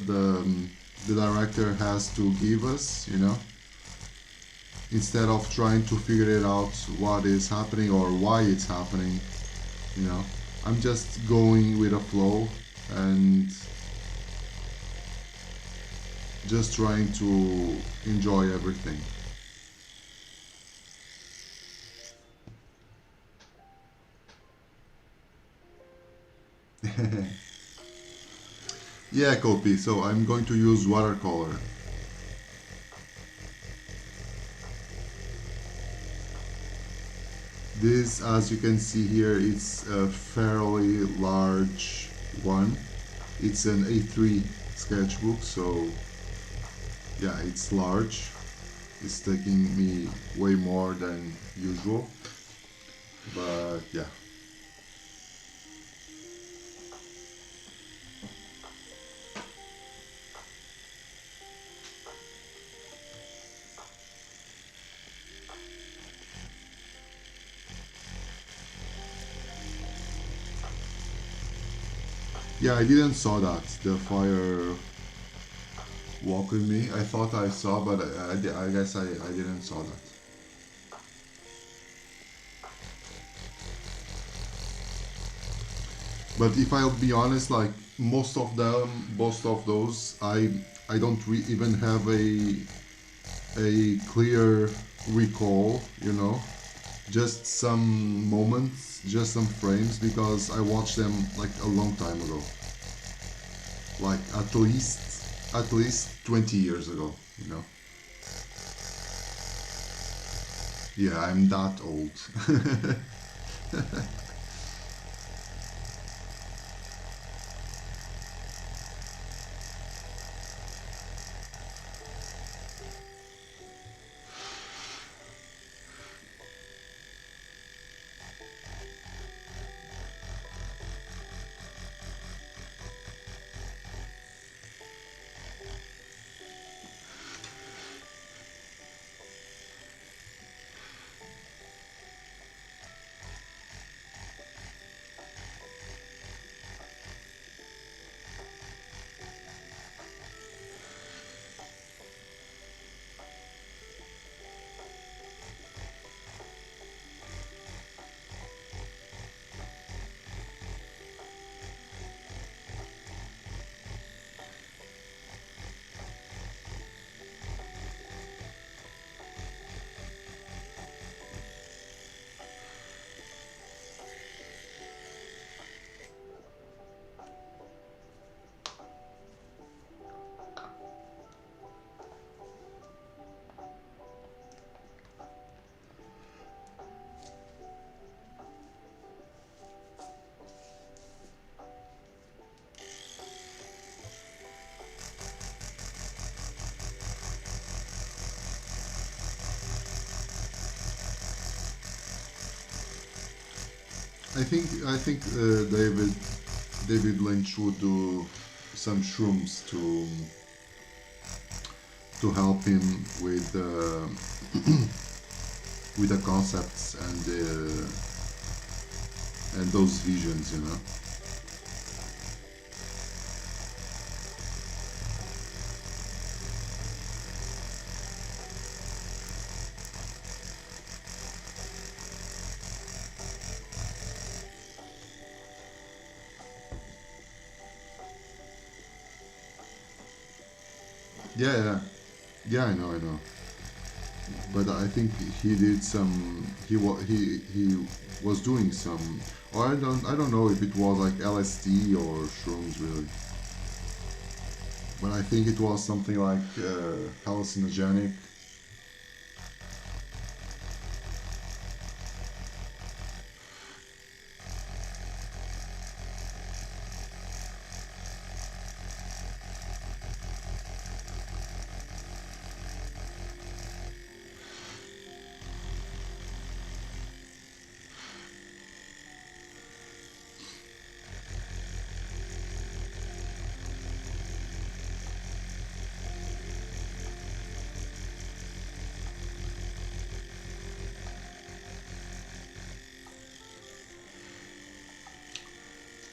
director has to give us, you know, instead of trying to figure it out what is happening or why it's happening, you know. I'm just going with a flow and just trying to enjoy everything. Yeah, copy. So I'm going to use watercolor. This, as you can see here, it's a fairly large one. It's an A3 sketchbook, so yeah, it's large. It's taking me way more than usual. But yeah. Yeah, I didn't saw that. The fire walk with me. I thought I saw, but I guess I didn't saw that. But if I'll be honest, like most of them, most of those, I don't even have a clear recall, you know, just some moments, just some frames, because I watched them like a long time ago, like at least 20 years ago, you know. Yeah, I'm that old. I think David Lynch would do some shrooms to help him with the concepts and those visions, you know. Yeah, yeah, yeah. I know. But I think he did some. He was doing some. Or I don't know if it was like LSD or shrooms really. But I think it was something like hallucinogenic.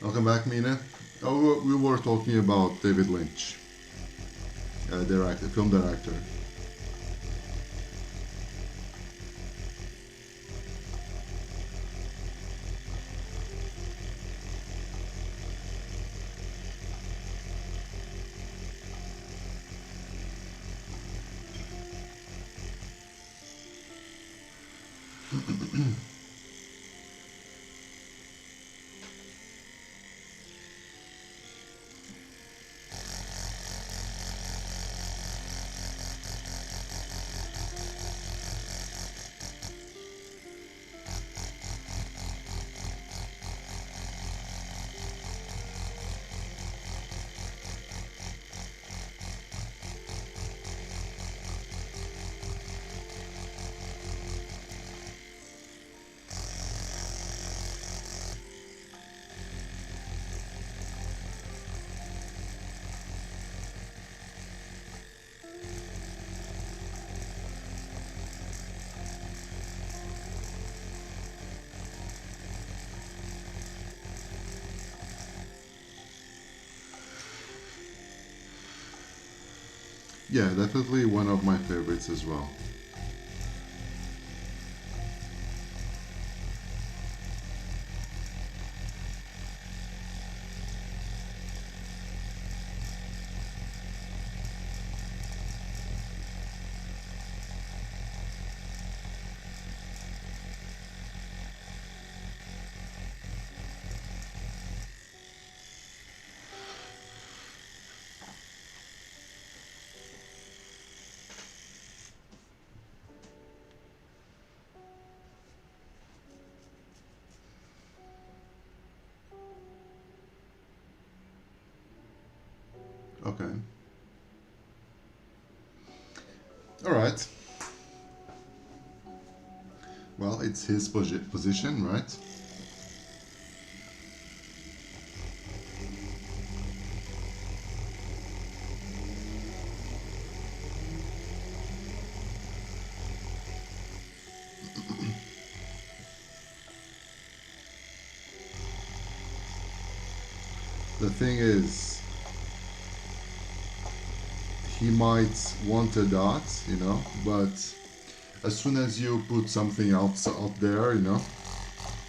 Welcome back, Mina. Oh, we were talking about David Lynch, director, film director. Yeah, definitely one of my favorites as well. Okay. All right. Well, it's his position, right? The thing is, he might want a dot, but as soon as you put something else out there,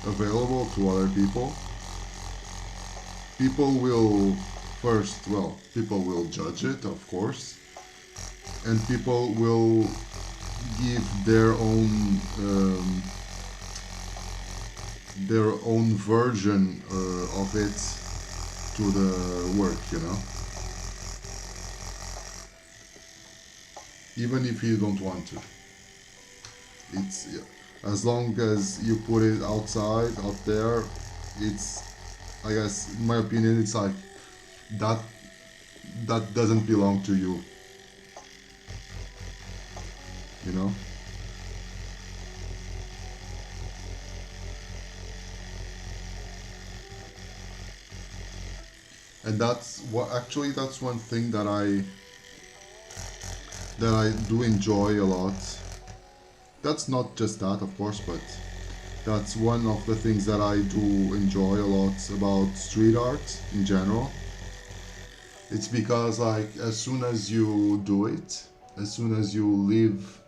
available to other people, people will people will judge it, of course, and people will give their own version of it to the work. Even if you don't want to. It's as long as you put it outside, out there, it's, I guess, in my opinion, it's like that that doesn't belong to you, you know? And that's one thing that I do enjoy a lot. That's not just that, of course, but that's one of the things that I do enjoy a lot about street art in general. It's because, like, as soon as you do it, as soon as you leave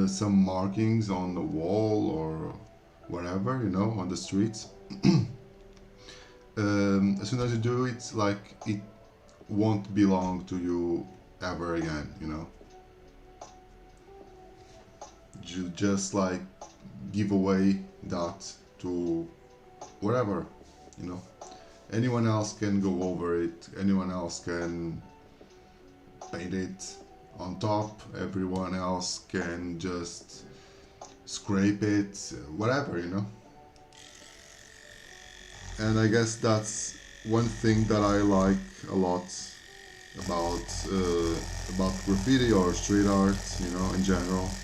some markings on the wall or wherever, on the streets, as soon as you do it, like, it won't belong to you ever again. You just, like, give away that to wherever, you know. Anyone else can go over it, anyone else can paint it on top, everyone else can just scrape it, whatever. And I guess that's one thing that I like a lot about graffiti or street art, in general.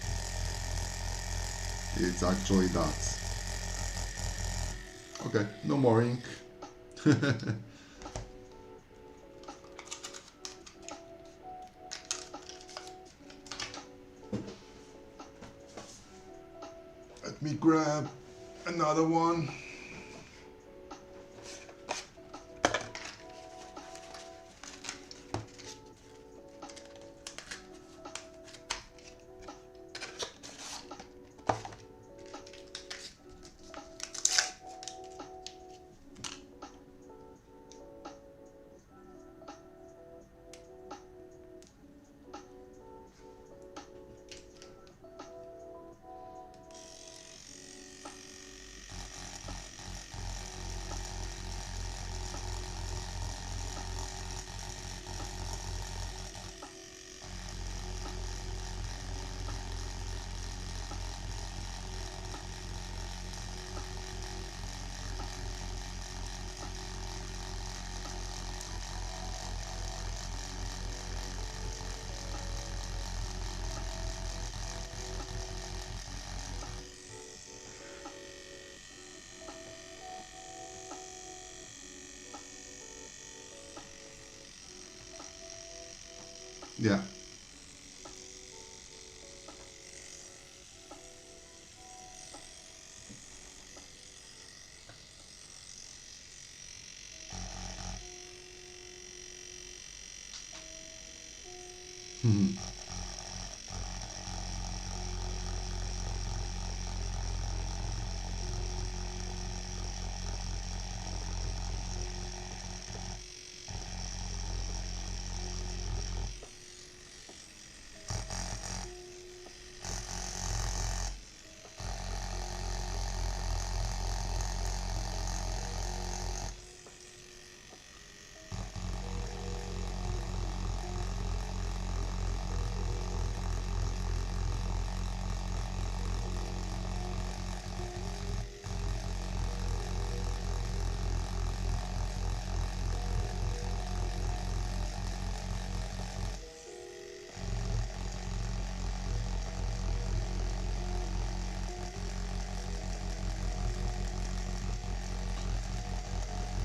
It's actually that. Okay, no more ink. Let me grab another one. Yeah.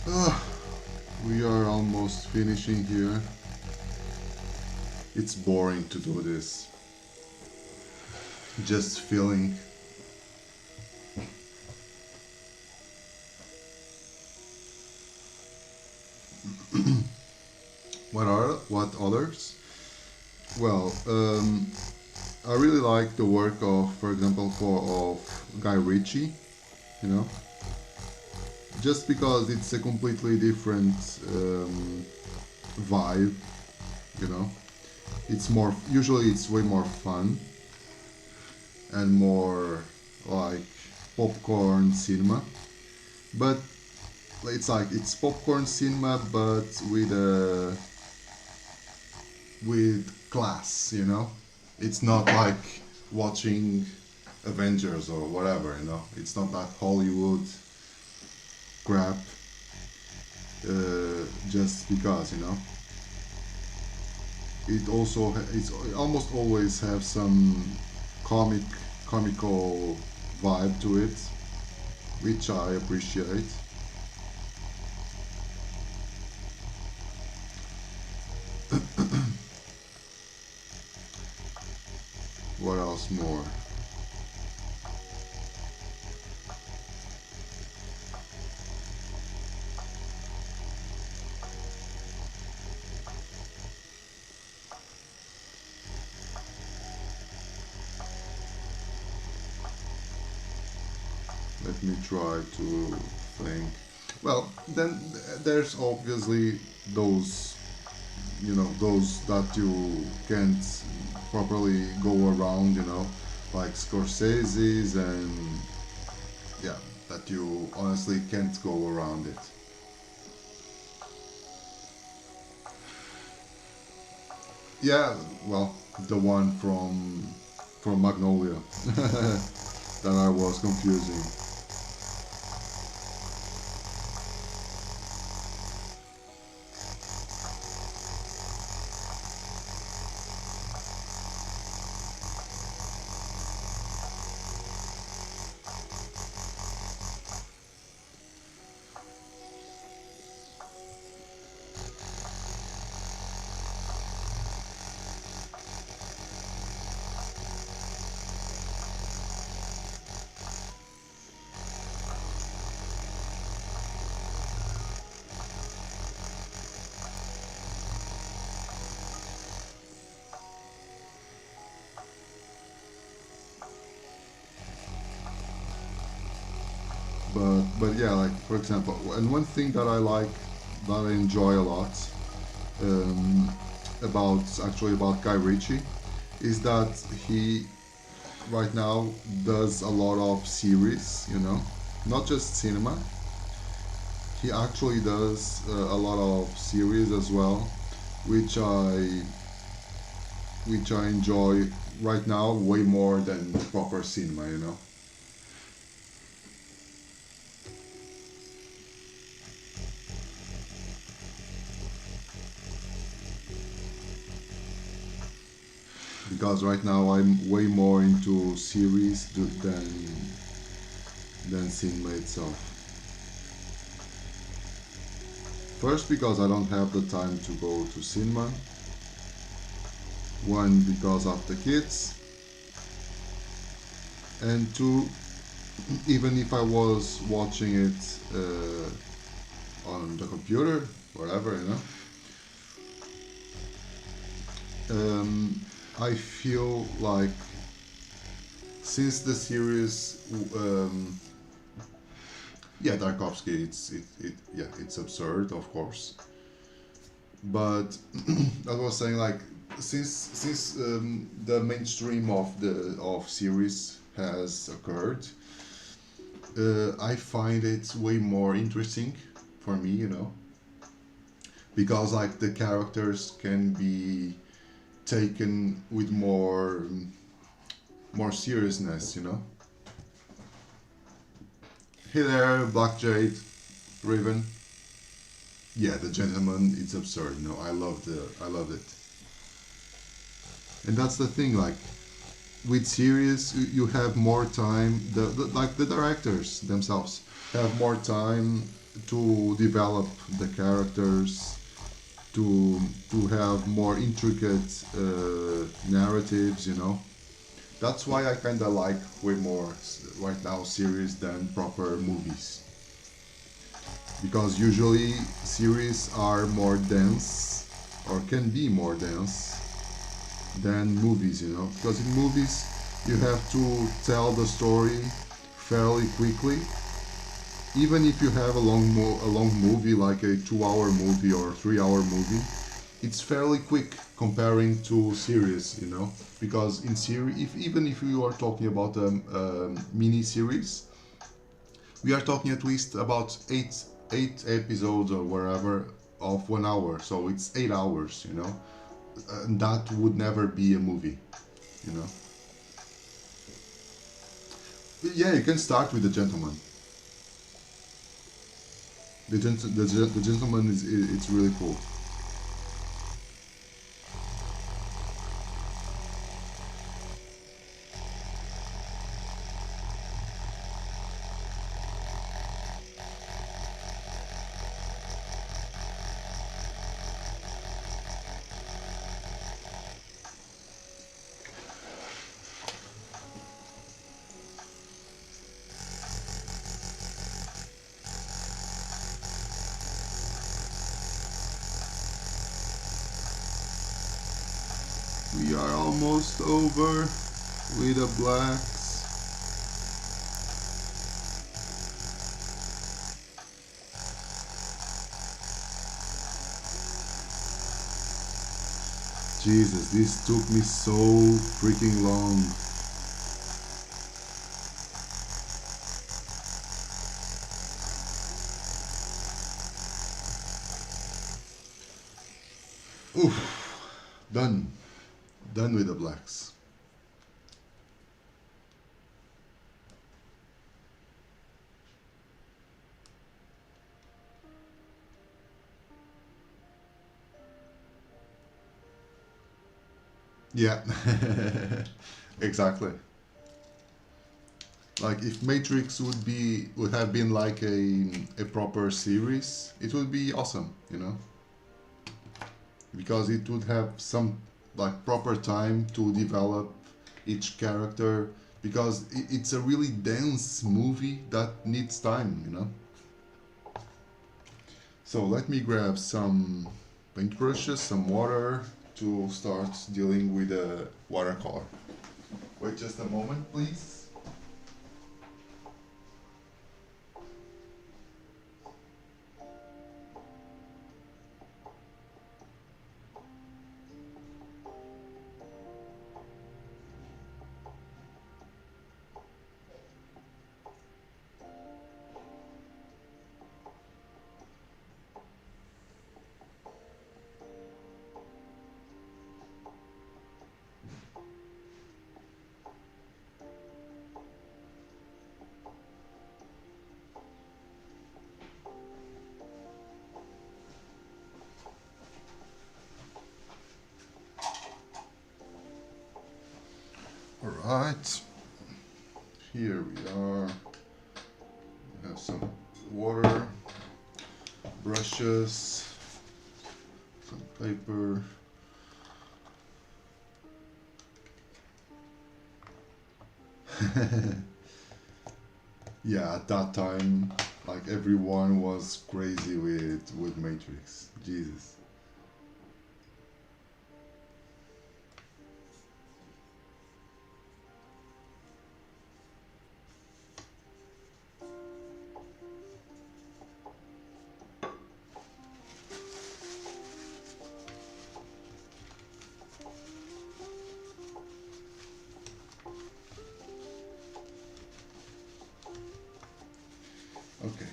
Ah, we are almost finishing here. It's boring to do this. Just feeling. What others? Well, I really like the work of, for example, of Guy Ritchie. You know, just because it's a completely different vibe. You know, it's more, usually it's way more fun and more like popcorn cinema, but it's like it's popcorn cinema but with class, you know. It's not like watching Avengers or whatever, you know. It's not that Hollywood crap just because, you know. It almost always have some comical vibe to it, which I appreciate. What else more? Let me try to think. Well, then there's obviously those, you know, those that you can't properly go around, you know, like Scorsese's, and yeah, that you honestly can't go around it. Yeah, well, the one from Magnolia that I was confusing. But yeah, like for example, and one thing that I like, that I enjoy a lot, um, about actually about Guy Ritchie, is that he right now does a lot of series, you know, not just cinema. He actually does a lot of series as well, which I enjoy right now way more than proper cinema, you know. Because right now I'm way more into series than cinema itself. First, because I don't have the time to go to cinema. One, because of the kids, and two, even if I was watching it on the computer, whatever, you know, um, I feel like since the series, yeah, Tarkovsky, yeah, it's absurd, of course. But I was saying like since the mainstream of series has occurred, I find it way more interesting for me, you know, because like the characters can be taken with more seriousness, you know. Hey there, Black Jade, Raven. Yeah, the gentleman, it's absurd. No, I loved it, and that's the thing. Like with series, you have more time. Like the directors themselves have more time to develop the characters, to have more intricate narratives. You know, that's why I kind of like way more right now series than proper movies, because usually series are more dense or can be more dense than movies, you know, because in movies you have to tell the story fairly quickly. Even if you have a long movie like a 2 hour movie or 3 hour movie, it's fairly quick comparing to series, you know, because in series, if even if you are talking about a mini series, we are talking at least about eight episodes or wherever of 1 hour, so it's 8 hours, you know. And that would never be a movie, you know. But yeah, you can start with the gentleman. The gentleman is it's really cool. We are almost over with the blacks. Jesus, this took me so freaking long. Oof, done. Done with the blacks. Yeah, exactly. Like if Matrix would have been like a proper series, it would be awesome, you know, because it would have some like proper time to develop each character, because it's a really dense movie that needs time, you know. So let me grab some paintbrushes, some water to start dealing with the watercolor. Wait just a moment, please. All right, here we are. We have some water, brushes, some paper. Yeah, at that time, like everyone was crazy with Matrix. Jesus. Okay.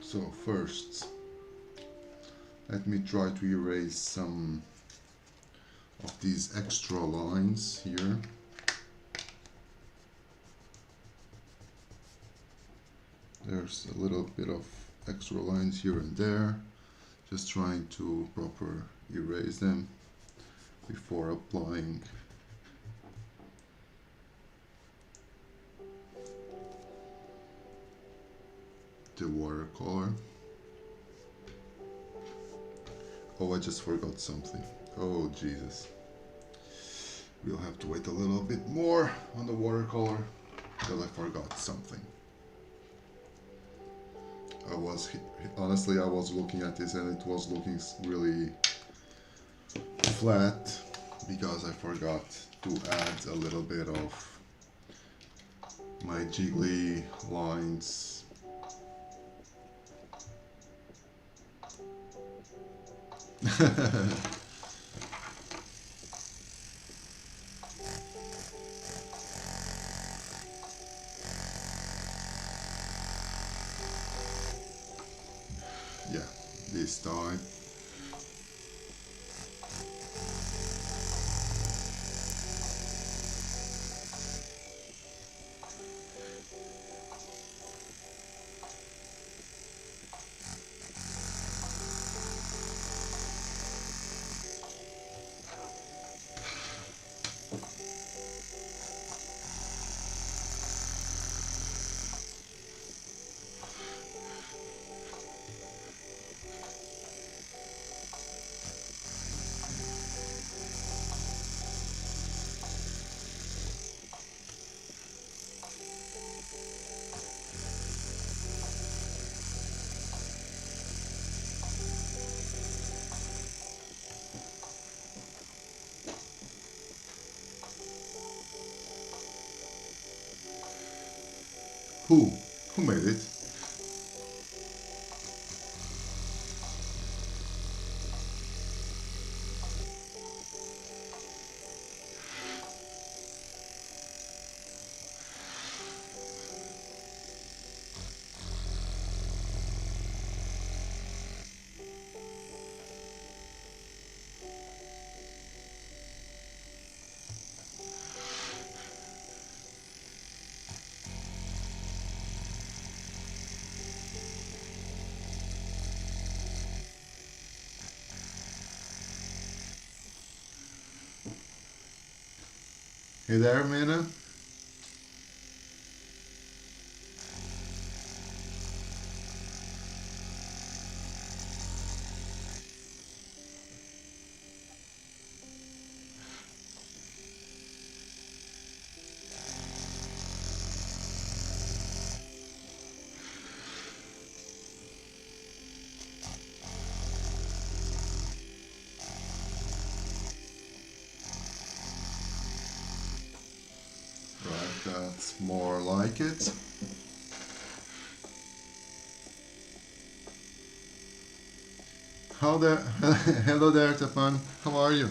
So first, let me try to erase some of these extra lines here. There's a little bit of extra lines here and there. Just trying to proper erase them before applying the watercolor. Oh, I just forgot something. Oh, Jesus. We'll have to wait a little bit more on the watercolor because I forgot something. Honestly, I was looking at this and it was looking really flat because I forgot to add a little bit of my jiggly lines. Yeah, this time. Who? Who made it? Hey there, Mina. Right, that's more like it. How there? Hello there, Tapan. How are you?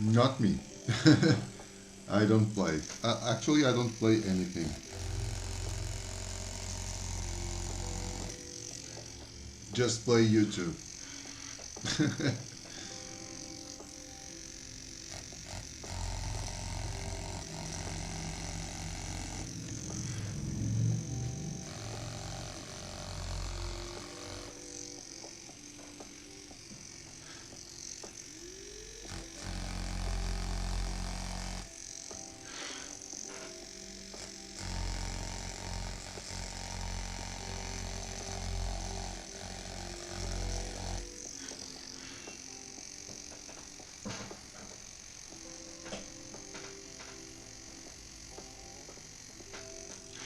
Not me. I don't play. Actually, I don't play anything. Just play YouTube.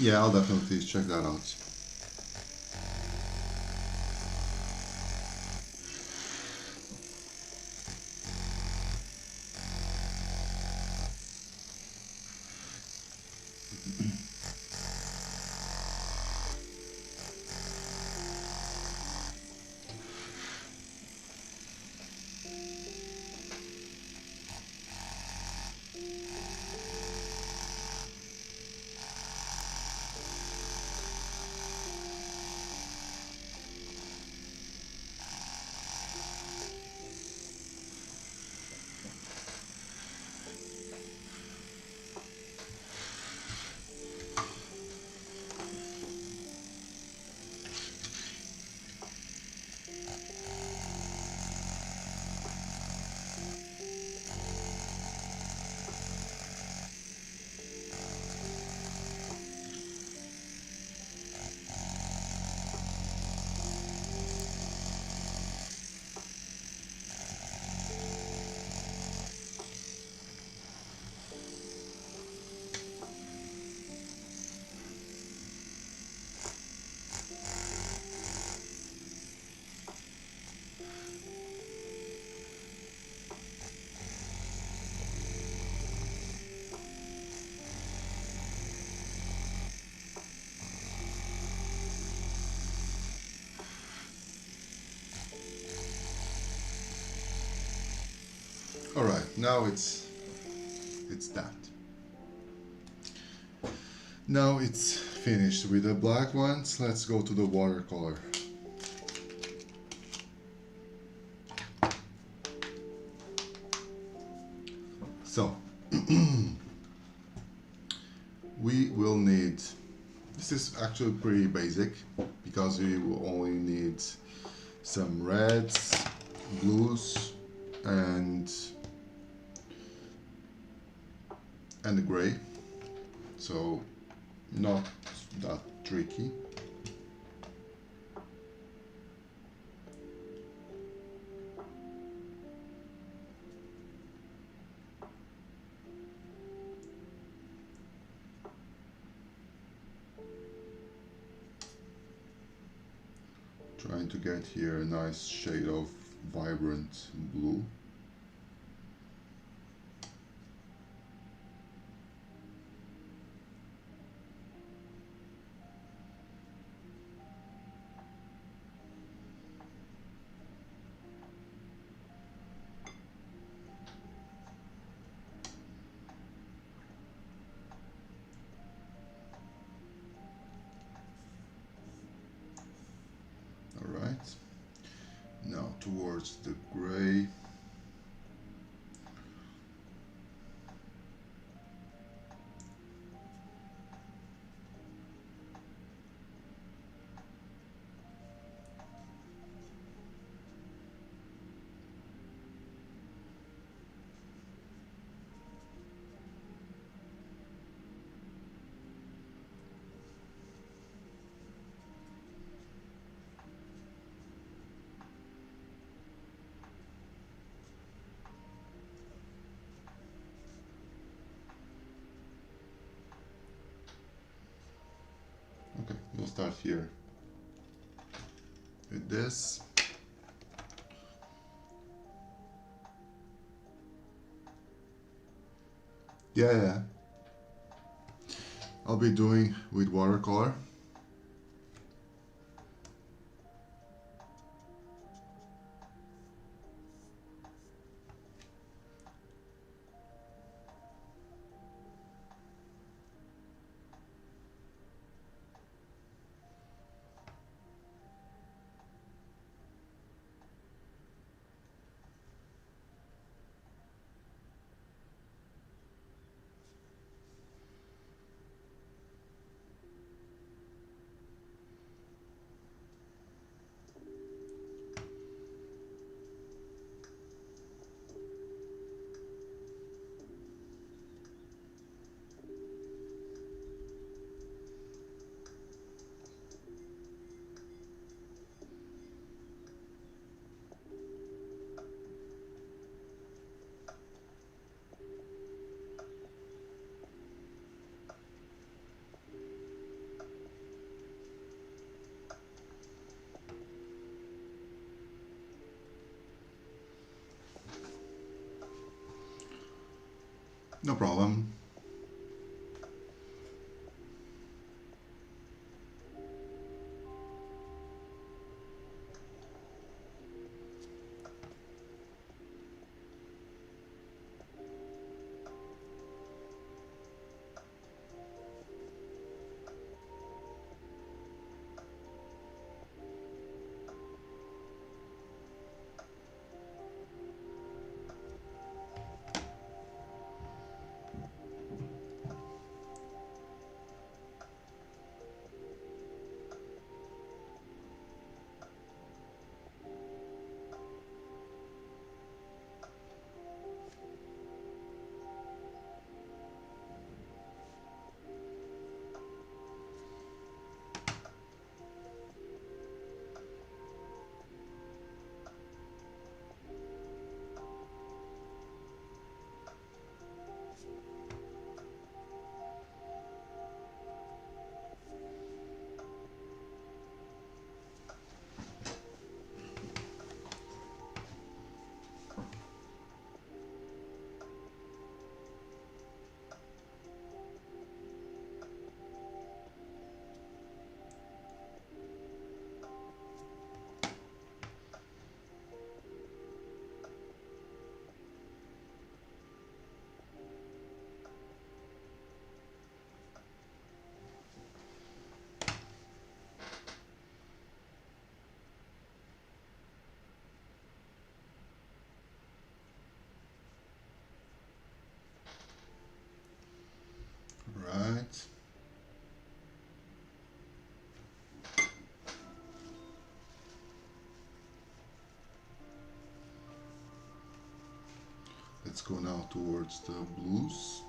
Yeah, I'll definitely check that out. All right, now it's that. Now it's finished with the black ones. Let's go to the watercolor. So we will need, this is actually pretty basic because we will only need some reds, blues, and the gray, so not that tricky. Trying to get here a nice shade of vibrant blue. Alright, now towards the gray. Okay, we'll start here with this. Yeah, I'll be doing with watercolor. No problem. Right. Let's go now towards the blues.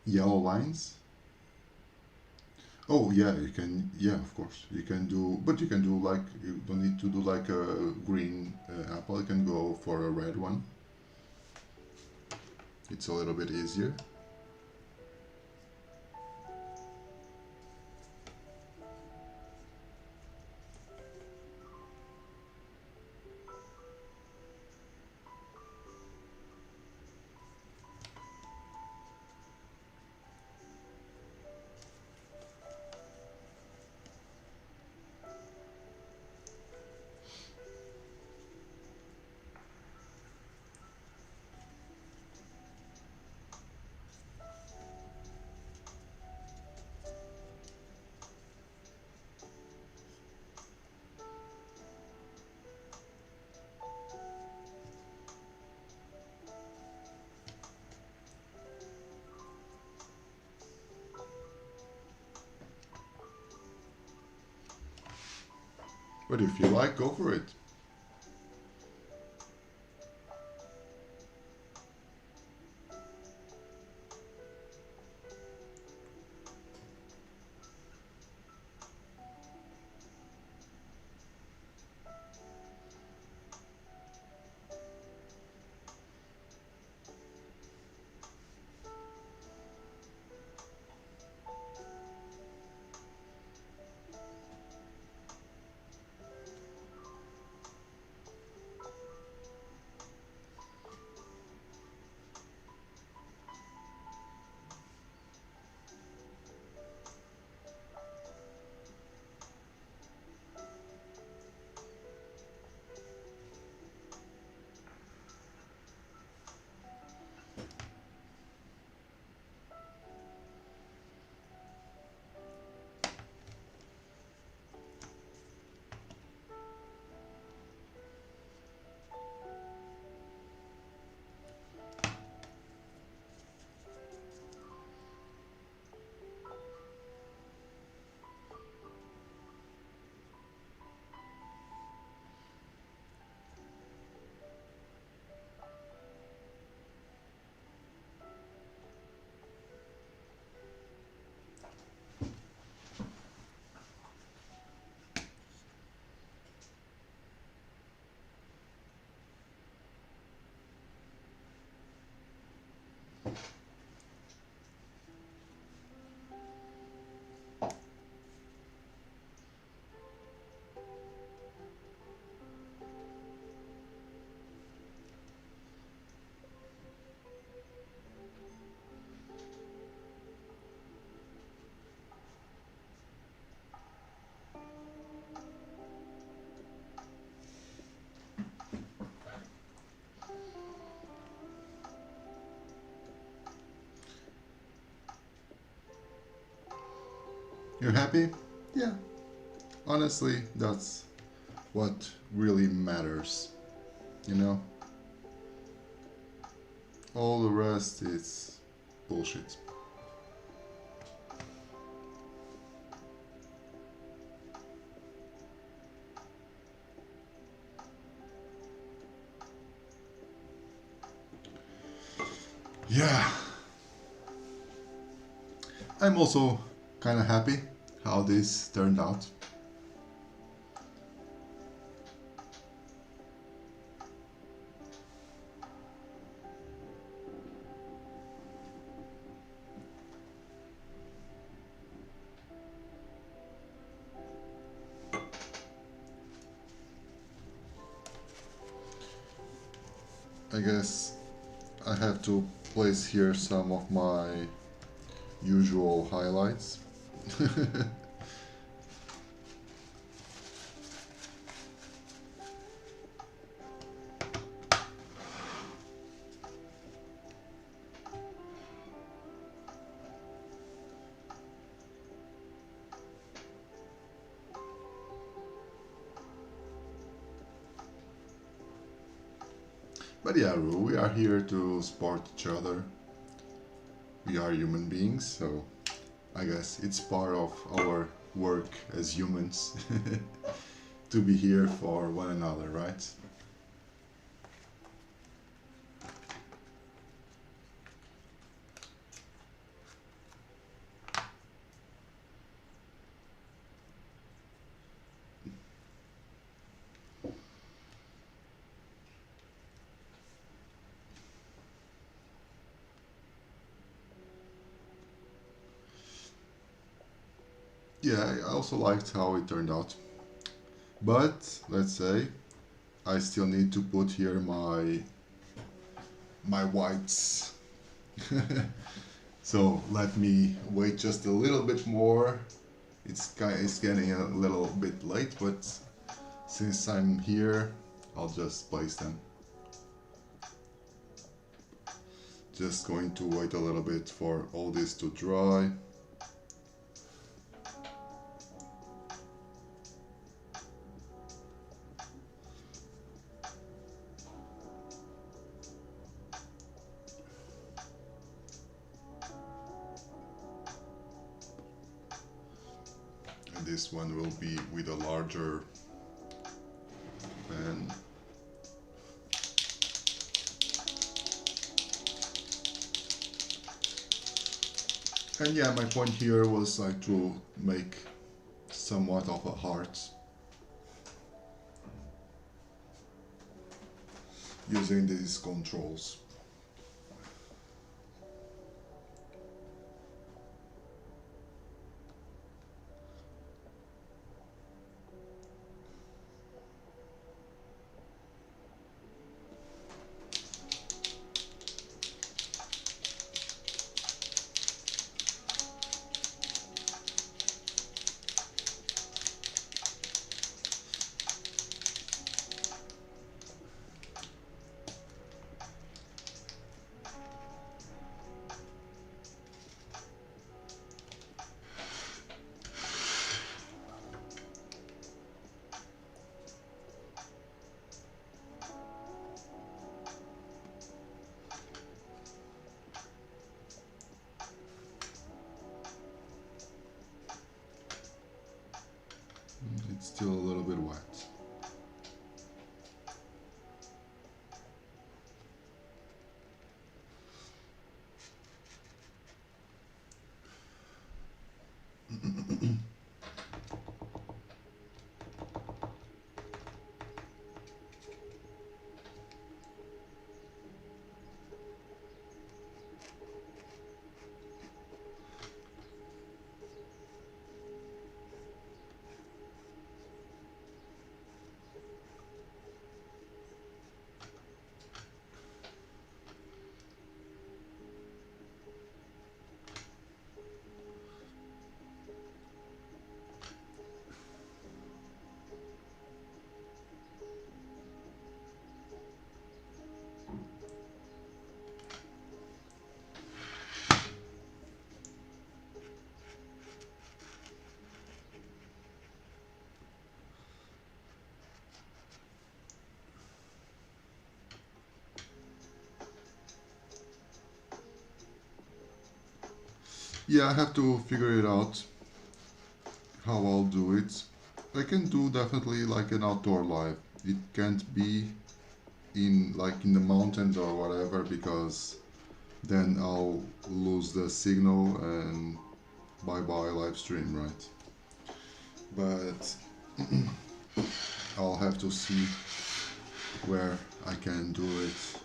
Yellow lines. Oh yeah, you can. Yeah, of course you can do, but you can do like, you don't need to do like a green apple. You can go for a red one. It's a little bit easier. But if you like, go for it. You're happy? Yeah. Honestly, that's what really matters. You know? All the rest is bullshit. Yeah. I'm also kind of happy how this turned out. I guess I have to place here some of my usual highlights. But yeah, we are here to support each other. We are human beings, so I guess it's part of our work as humans to be here for one another, right? Yeah, I also liked how it turned out. But let's say I still need to put here my whites. So let me wait just a little bit more. It's getting a little bit late, but since I'm here, I'll just place them. Just going to wait a little bit for all this to dry. And this one will be with a larger pen. And yeah, my point here was like to make somewhat of a heart using these controls. It's still a little bit wet. Yeah, I have to figure it out how I'll do it. I can do definitely like an outdoor live. It can't be in like in the mountains or whatever, because then I'll lose the signal and bye bye live stream, right? But I'll have to see where I can do it.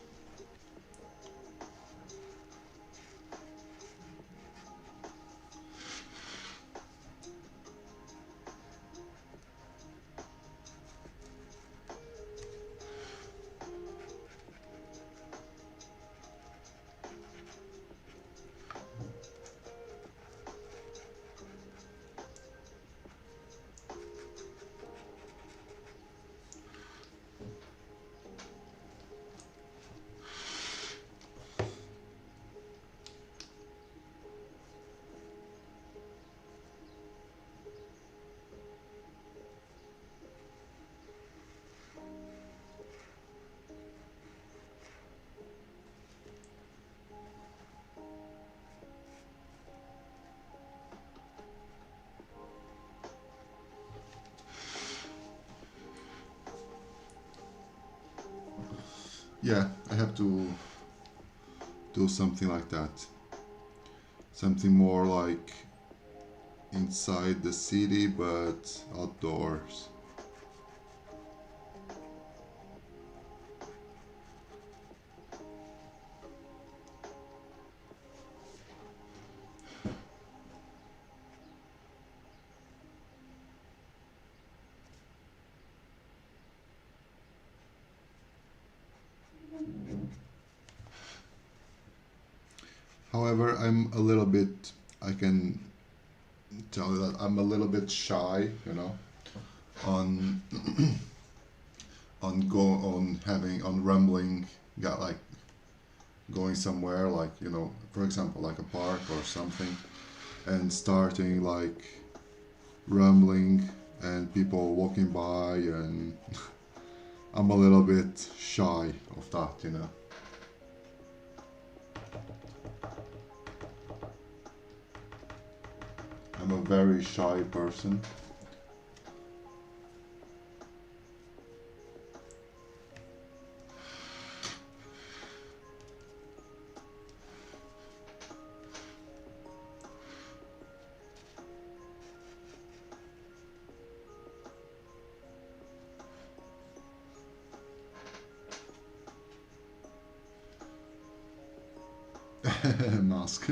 Yeah, I have to do something like that. Something more like inside the city but outdoors. However, I'm a little bit, I can tell you that I'm a little bit shy, you know, on on rambling, got like going somewhere like, you know, for example, like a park or something, and starting like rambling and people walking by, and I'm a little bit shy of that, you know. I'm a very shy person. Mask.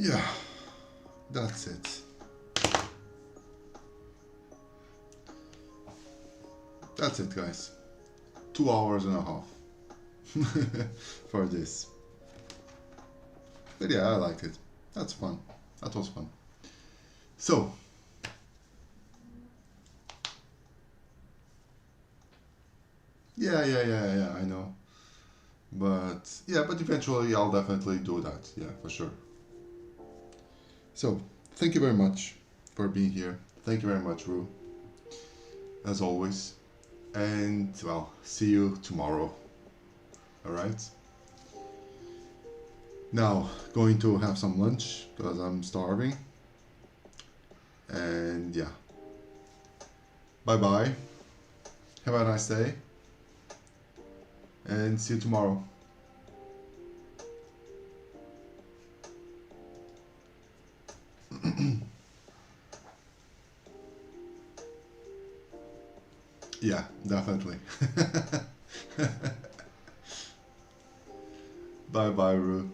Yeah, that's it. That's it, guys. 2 hours and a half for this. But yeah, I liked it. That's fun. That was fun. So, yeah, I know. But yeah, but eventually I'll definitely do that. Yeah, for sure. So, thank you very much for being here. Thank you very much, Rue, as always. And well, see you tomorrow. Alright? Now, going to have some lunch because I'm starving. And yeah. Bye bye. Have a nice day. And see you tomorrow. Yeah, definitely. Bye bye, Ru.